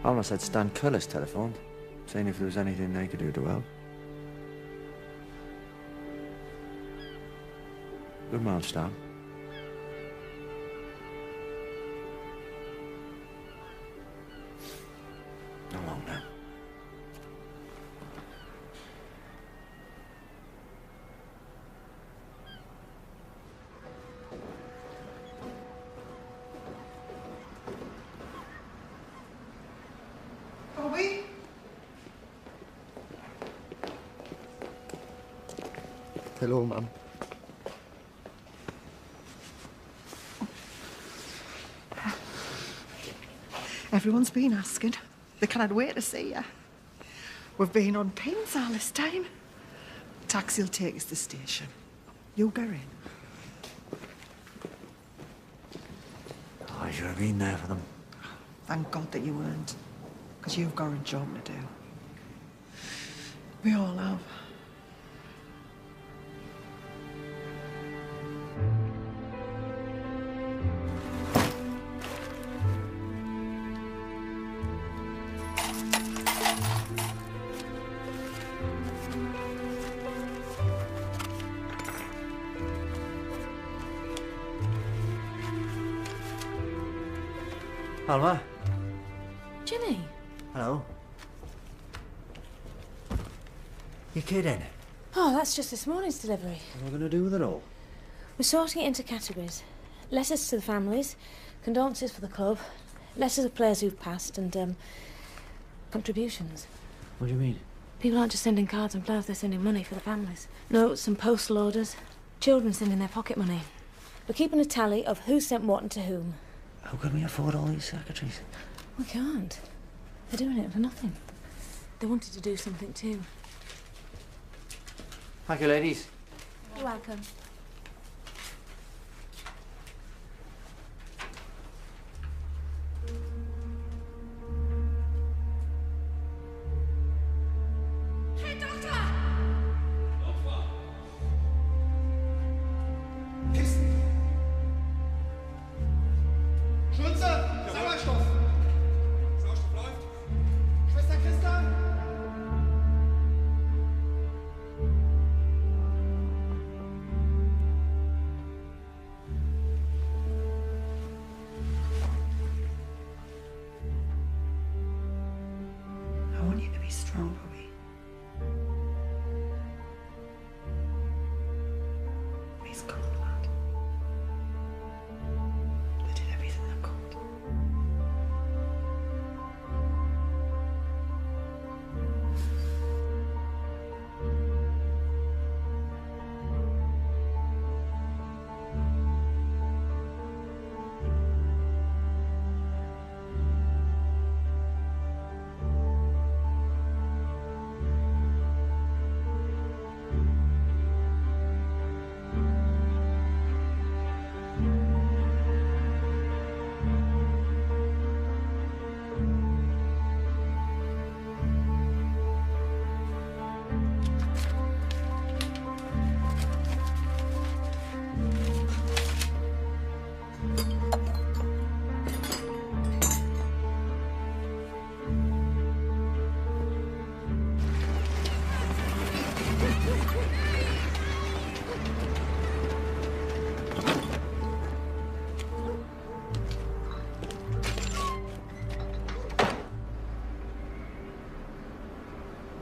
Almost had Stan Cullis telephoned, saying if there was anything they could do to help. Good man, Stan. Not long now. Bobby? Hello, Mum. Everyone's been asking. They cannot wait to see you. We've been on pins all this time. Taxi will take us to the station. You go in. I should have been there for them. Thank God that you weren't, because you've got a job to do. We all have. Alma? Jimmy? Hello? You kidding? Oh, that's just this morning's delivery. What are we going to do with it all? We're sorting it into categories. Letters to the families, condolences for the club, letters of players who've passed, and, contributions. What do you mean? People aren't just sending cards and flowers, they're sending money for the families. Notes and postal orders. Children sending their pocket money. We're keeping a tally of who sent what and to whom. How can we afford all these secretaries? We can't. They're doing it for nothing. They wanted to do something too. Thank you, ladies. You're welcome. Hey, Doctor!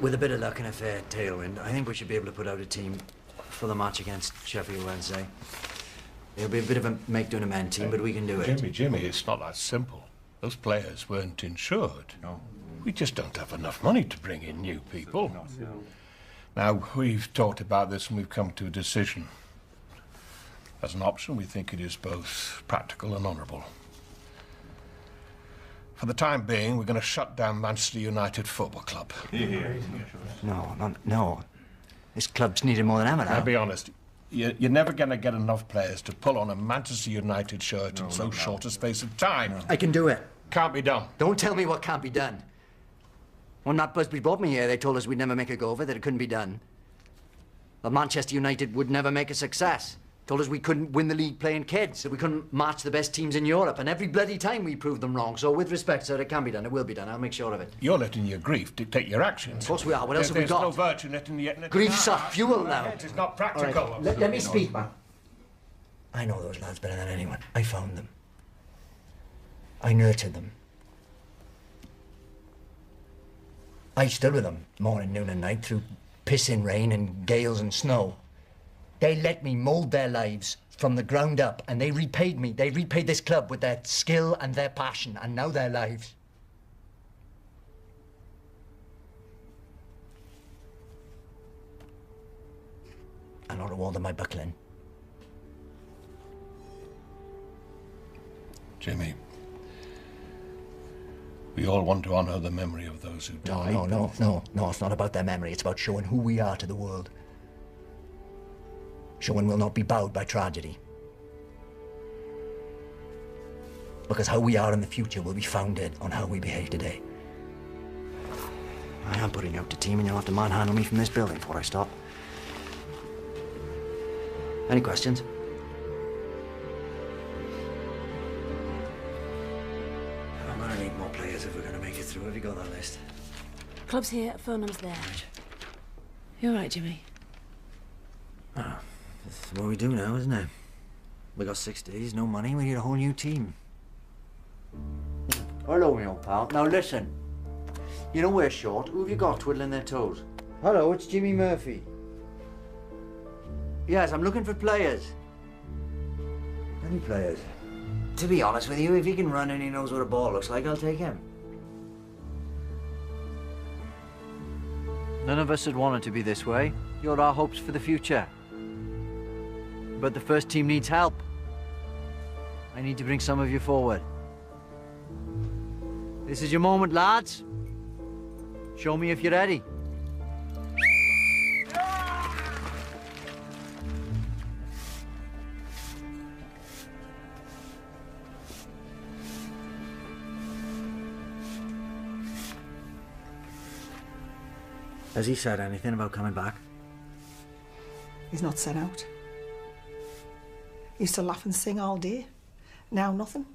With a bit of luck and a fair tailwind, I think we should be able to put out a team for the match against Sheffield Wednesday. It'll be a bit of a make-do-and-amend team, but we can do it. Jimmy, it's not that simple. Those players weren't insured. No. We just don't have enough money to bring in new people. No. Now, we've talked about this and we've come to a decision. As an option, we think it is both practical and honourable. For the time being, we're going to shut down Manchester United Football Club. No. This club's needed more than ever now. I'll be honest. You're never going to get enough players to pull on a Manchester United shirt in so short a space of time. I can do it. Can't be done. Don't tell me what can't be done. When Matt Busby brought me here, they told us we'd never make a go of it, that it couldn't be done. That Manchester United would never make a success. Told us we couldn't win the league playing kids, that we couldn't match the best teams in Europe, and every bloody time we proved them wrong. So with respect, sir, it can be done, it will be done, I'll make sure of it. You're letting your grief dictate your actions. Of course we are, what else have we got? There's no virtue letting the... Grief's a fuel now. It's not practical. Right, let me speak, man. I know those lads better than anyone. I found them. I nurtured them. I stood with them morning, noon and night through pissing rain and gales and snow. They let me mould their lives from the ground up, and they repaid me. They repaid this club with their skill and their passion, and now their lives. And I'll reward them by buckling. Jimmy, we all want to honour the memory of those who died. No, it's not about their memory. It's about showing who we are to the world. Showing we'll not be bowed by tragedy. Because how we are in the future will be founded on how we behave today. I am putting out the team, and you'll have to manhandle me from this building before I stop. Any questions? I'm gonna need more players if we're gonna make it through. Have you got that list? Club's here, phone number's there. Right. You all right, Jimmy? Oh, that's what we do now, isn't it? We got 6 days, no money, we need a whole new team. Hello, my old pal. Now listen. You know we're short. Who have you got twiddling their toes? Hello, it's Jimmy Murphy. Yes, I'm looking for players. Any players? To be honest with you, if he can run and he knows what a ball looks like, I'll take him. None of us had wanted to be this way. You're our hopes for the future. But the first team needs help. I need to bring some of you forward. This is your moment, lads. Show me if you're ready. Has he said anything about coming back? He's not set out. He used to laugh and sing all day. Now nothing.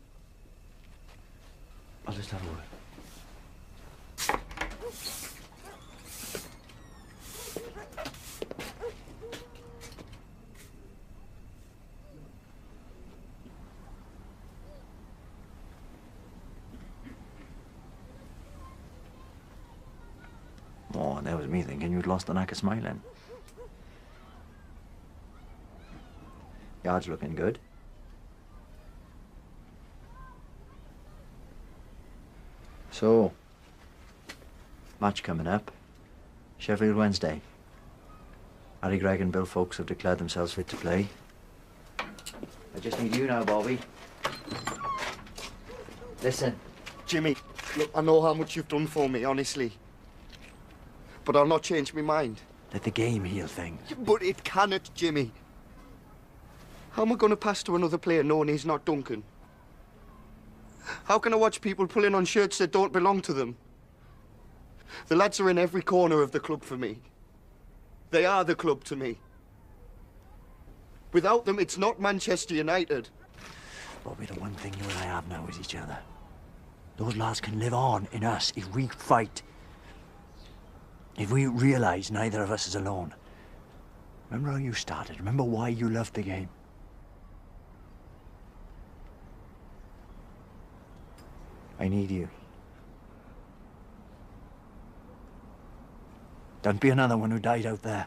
I'll just have a word. Oh, that was me thinking you'd lost the knack of smiling. Yard's looking good. So, match coming up. Sheffield Wednesday. Harry Gregg and Bill Folks have declared themselves fit to play. I just need you now, Bobby. Listen. Jimmy, look, I know how much you've done for me, honestly. But I'll not change my mind. Let the game heal things. But it cannot, Jimmy. How am I going to pass to another player knowing he's not Duncan? How can I watch people pulling on shirts that don't belong to them? The lads are in every corner of the club for me. They are the club to me. Without them, it's not Manchester United. Bobby, the one thing you and I have now is each other. Those lads can live on in us if we fight. If we realise neither of us is alone. Remember how you started? Remember why you loved the game? I need you. Don't be another one who died out there.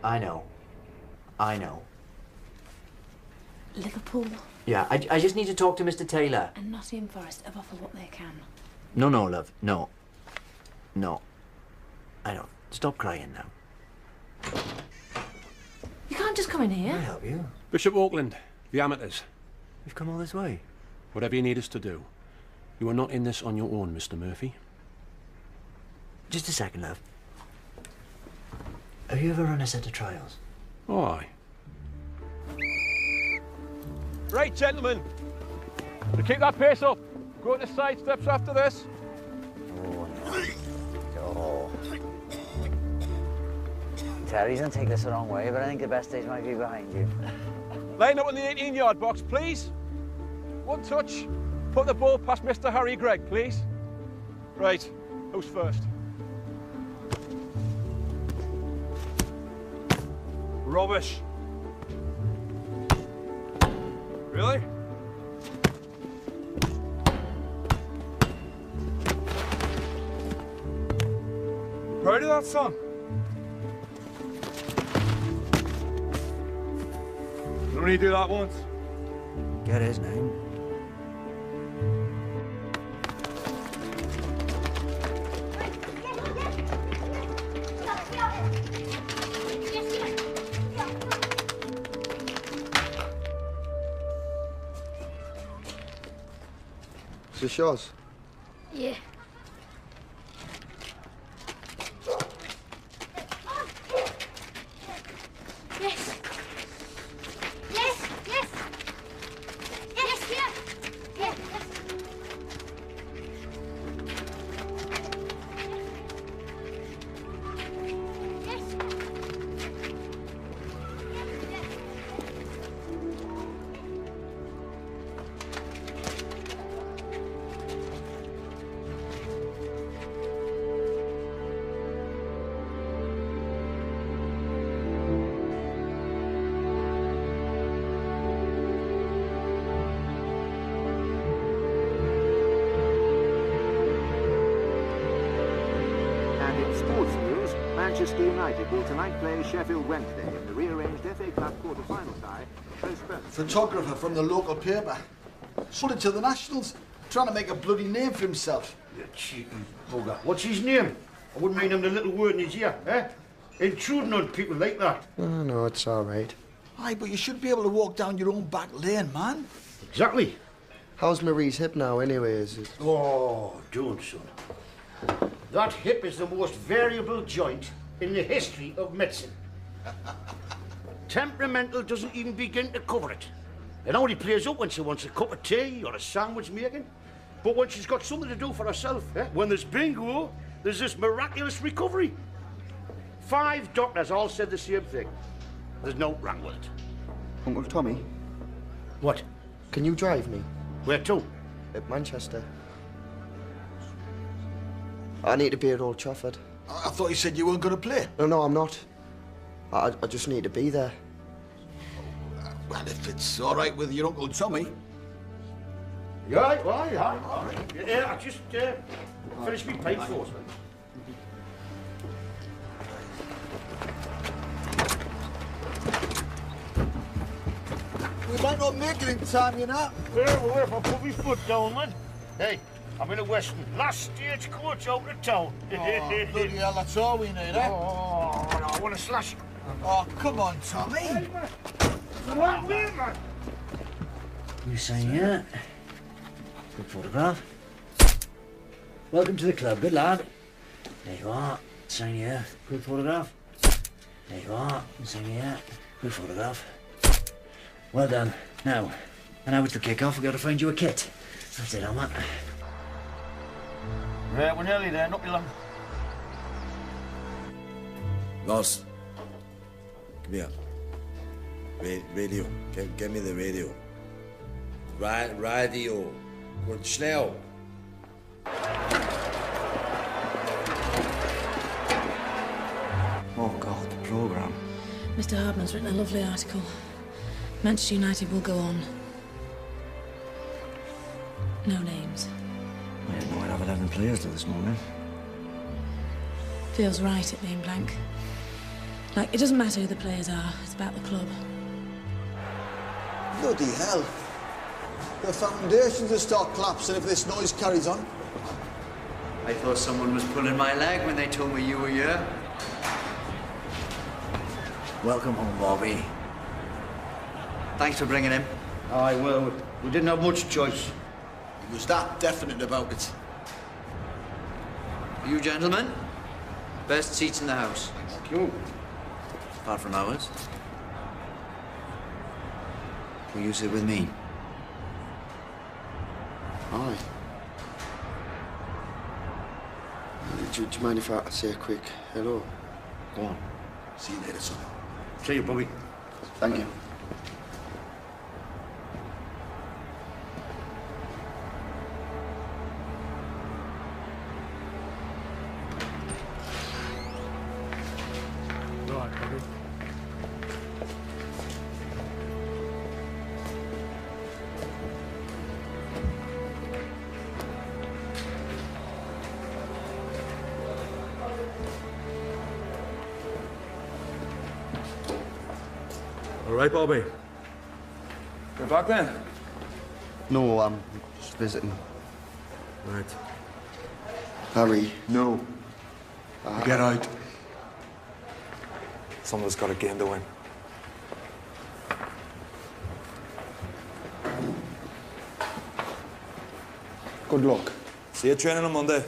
I know. I know. Liverpool Yeah, I just need to talk to Mr. Taylor. and Nottingham Forest have offered what they can. No, no, love. No. No. I know. Stop crying now. You can't just come in here. Can I help you? Bishop Auckland, the amateurs. We've come all this way. Whatever you need us to do. You are not in this on your own, Mr. Murphy. Just a second, love. Have you ever run a set of trials? Oh, aye. Right, gentlemen. To keep that pace up. Go to side steps after this. Oh. Terry, don't take this the wrong way, but I think the best days might be behind you. Line up in the 18-yard box, please. One touch. Put the ball past Mr. Harry Gregg, please. Right. Who's first? Rubbish. Really? Proud of that, son? You only do that once. Get his name. Is this yours? Yeah. Yes. Yes, yes. Yes, yeah. Yeah, yes. Yes. And in sports news, Manchester United will tonight play Sheffield Wednesday in the rearranged FA Cup quarter-final tie. Postponed. Photographer from the local paper. Sold it to the Nationals, trying to make a bloody name for himself. You cheeky bugger. What's his name? I wouldn't mind him the little word in his ear, eh? Intruding on people like that. Oh, no, it's all right. Aye, but you should be able to walk down your own back lane, man. Exactly. How's Marie's hip now, anyway? Is it? Oh, don't, son. That hip is the most variable joint in the history of medicine. Temperamental doesn't even begin to cover it. It only plays up when she wants a cup of tea or a sandwich making. But when she's got something to do for herself, when there's bingo, there's this miraculous recovery. 5 doctors all said the same thing. There's no wrong with it. Uncle Tommy? What? Can you drive me? Where to? At Manchester. I need to be at Old Trafford. I thought you said you weren't going to play. No, I'm not. I just need to be there. Well, if it's all right with your Uncle Tommy. Yeah, all right. Yeah, I just finished my pipe for us. We might not make it in time, you know. Well, if I put my foot down, man. Hey, I'm in a Western. Last stagecoach out of town. Oh, bloody hell, that's all we need, eh? Oh, no, I want to slash it. Oh, come on, Tommy. What, man? You sign here. Good photograph. Welcome to the club, good lad. There you are. Sign here. Good photograph. There you are. Sign here. Good photograph. Well done. Now it's the kick-off. We've got to find you a kit. That's it, Alma. Right, we're nearly there. Not be long. Ross, come here. Radio. Give me the radio. Radio. Word snel. Oh, God, the programme. Mr. Hardman's written a lovely article. Manchester United will go on. No names. I didn't know I'd have 11 players till this morning. Feels right at being blank. Like, it doesn't matter who the players are, it's about the club. Bloody hell. The foundations will start collapsing if this noise carries on. I thought someone was pulling my leg when they told me you were here. Welcome home, Bobby. Thanks for bringing him. Aye, well, we didn't have much choice. He was that definite about it. You gentlemen, best seats in the house. Thank you. Apart from ours. Will you sit with me? Aye. Do you mind if I say a quick hello? Go on. See you later, son. See you, Bobby. Thank you. Right, Bobby. All right, Bobby. Go back then. No, I'm just visiting. Right. Harry. No. Get out. Someone's got a game to win. Good luck. See you training on Monday.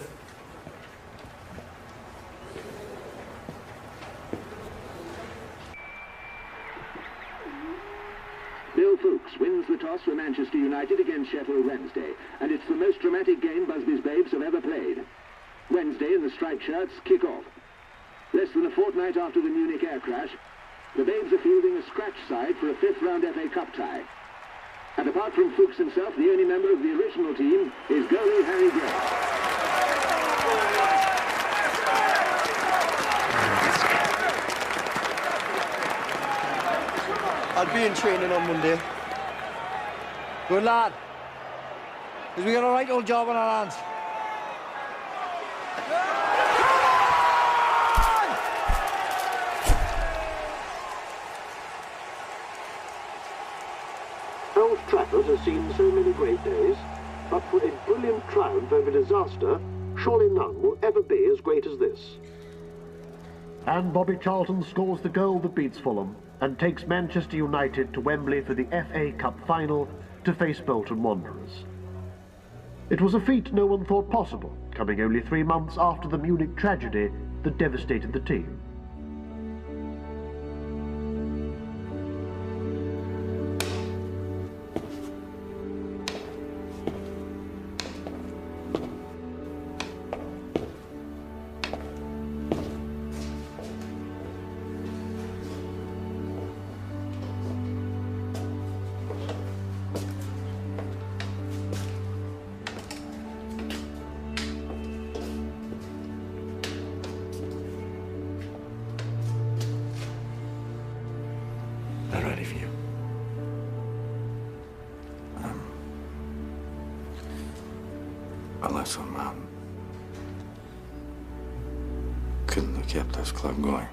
Bill Fuchs wins the toss for Manchester United against Sheffield Wednesday, and it's the most dramatic game Busby's Babes have ever played. Wednesday and the striped shirts kick off. Less than a fortnight after the Munich air crash, the Babes are fielding a scratch side for a fifth-round FA Cup tie. And apart from Fuchs himself, the only member of the original team is goalie Harry Gray. I'll be in training on Monday. Good lad. Because we got a right old job on our hands. Old Trafford has seen so many great days, but for a brilliant triumph over disaster, surely none will ever be as great as this. And Bobby Charlton scores the goal that beats Fulham and takes Manchester United to Wembley for the FA Cup final to face Bolton Wanderers. It was a feat no one thought possible, coming only 3 months after the Munich tragedy that devastated the team. They're ready for you. Unless some man couldn't have kept this club going.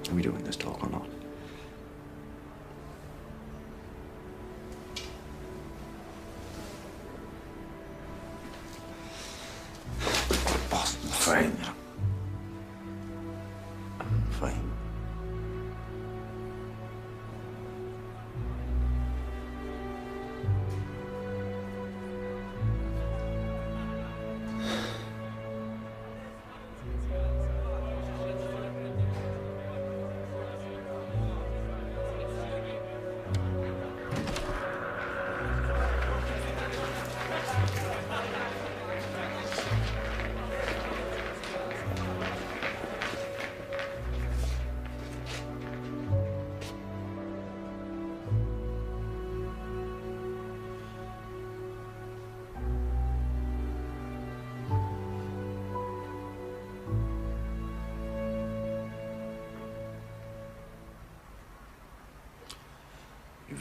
Are we doing this talk or not? Boss, fine. Fine.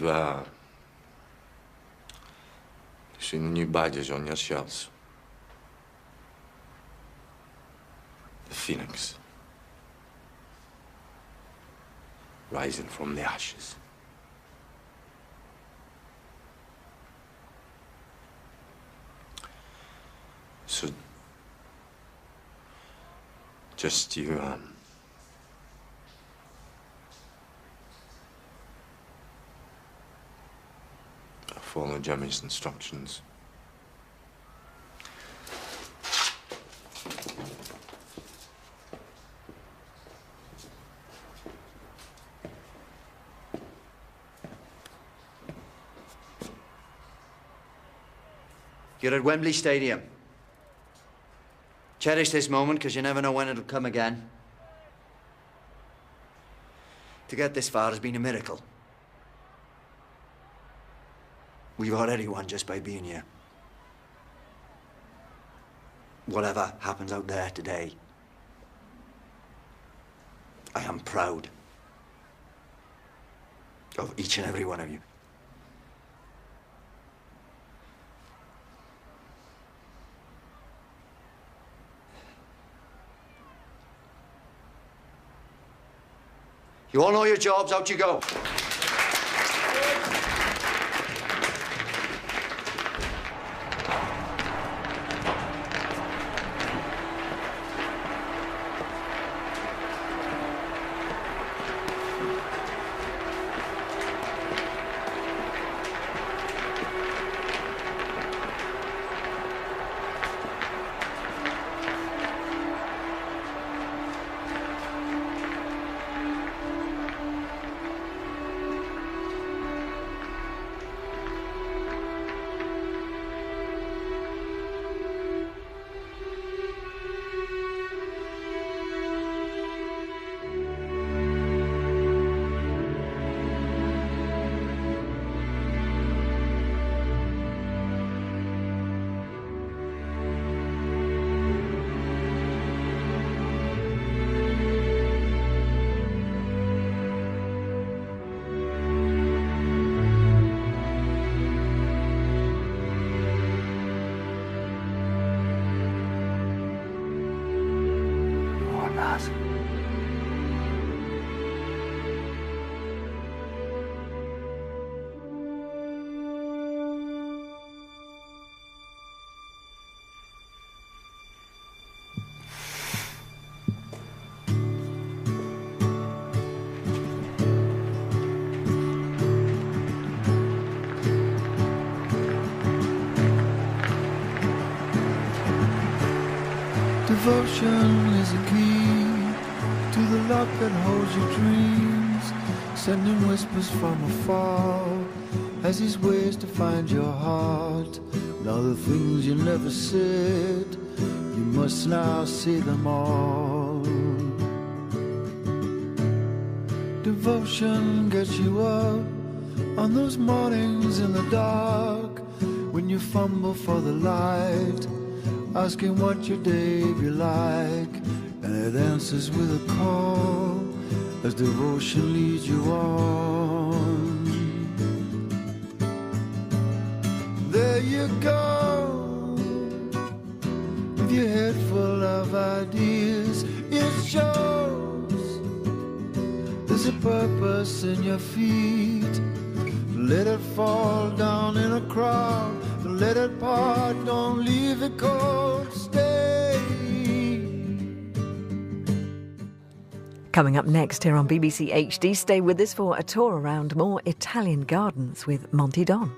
You've seen the new badges on your shirts. The phoenix. Rising from the ashes. So, just you, follow Jimmy's instructions. You're at Wembley Stadium. Cherish this moment, because you never know when it'll come again. To get this far has been a miracle. We've already won just by being here. Whatever happens out there today, I am proud of each and every one of you. You all know your jobs, out you go. Devotion is a key to the lock that holds your dreams, sending whispers from afar as these ways to find your heart. Now the things you never said, you must now say them all. Devotion gets you up on those mornings in the dark when you fumble for the light, asking what your day be like, and it answers with a call as devotion leads you on. There you go, with your head full of ideas. It shows there's a purpose in your feet. Let it fall down in a crowd. Let it part, don't leave it cold, stay. Coming up next here on BBC HD, stay with us for a tour around more Italian gardens with Monty Don.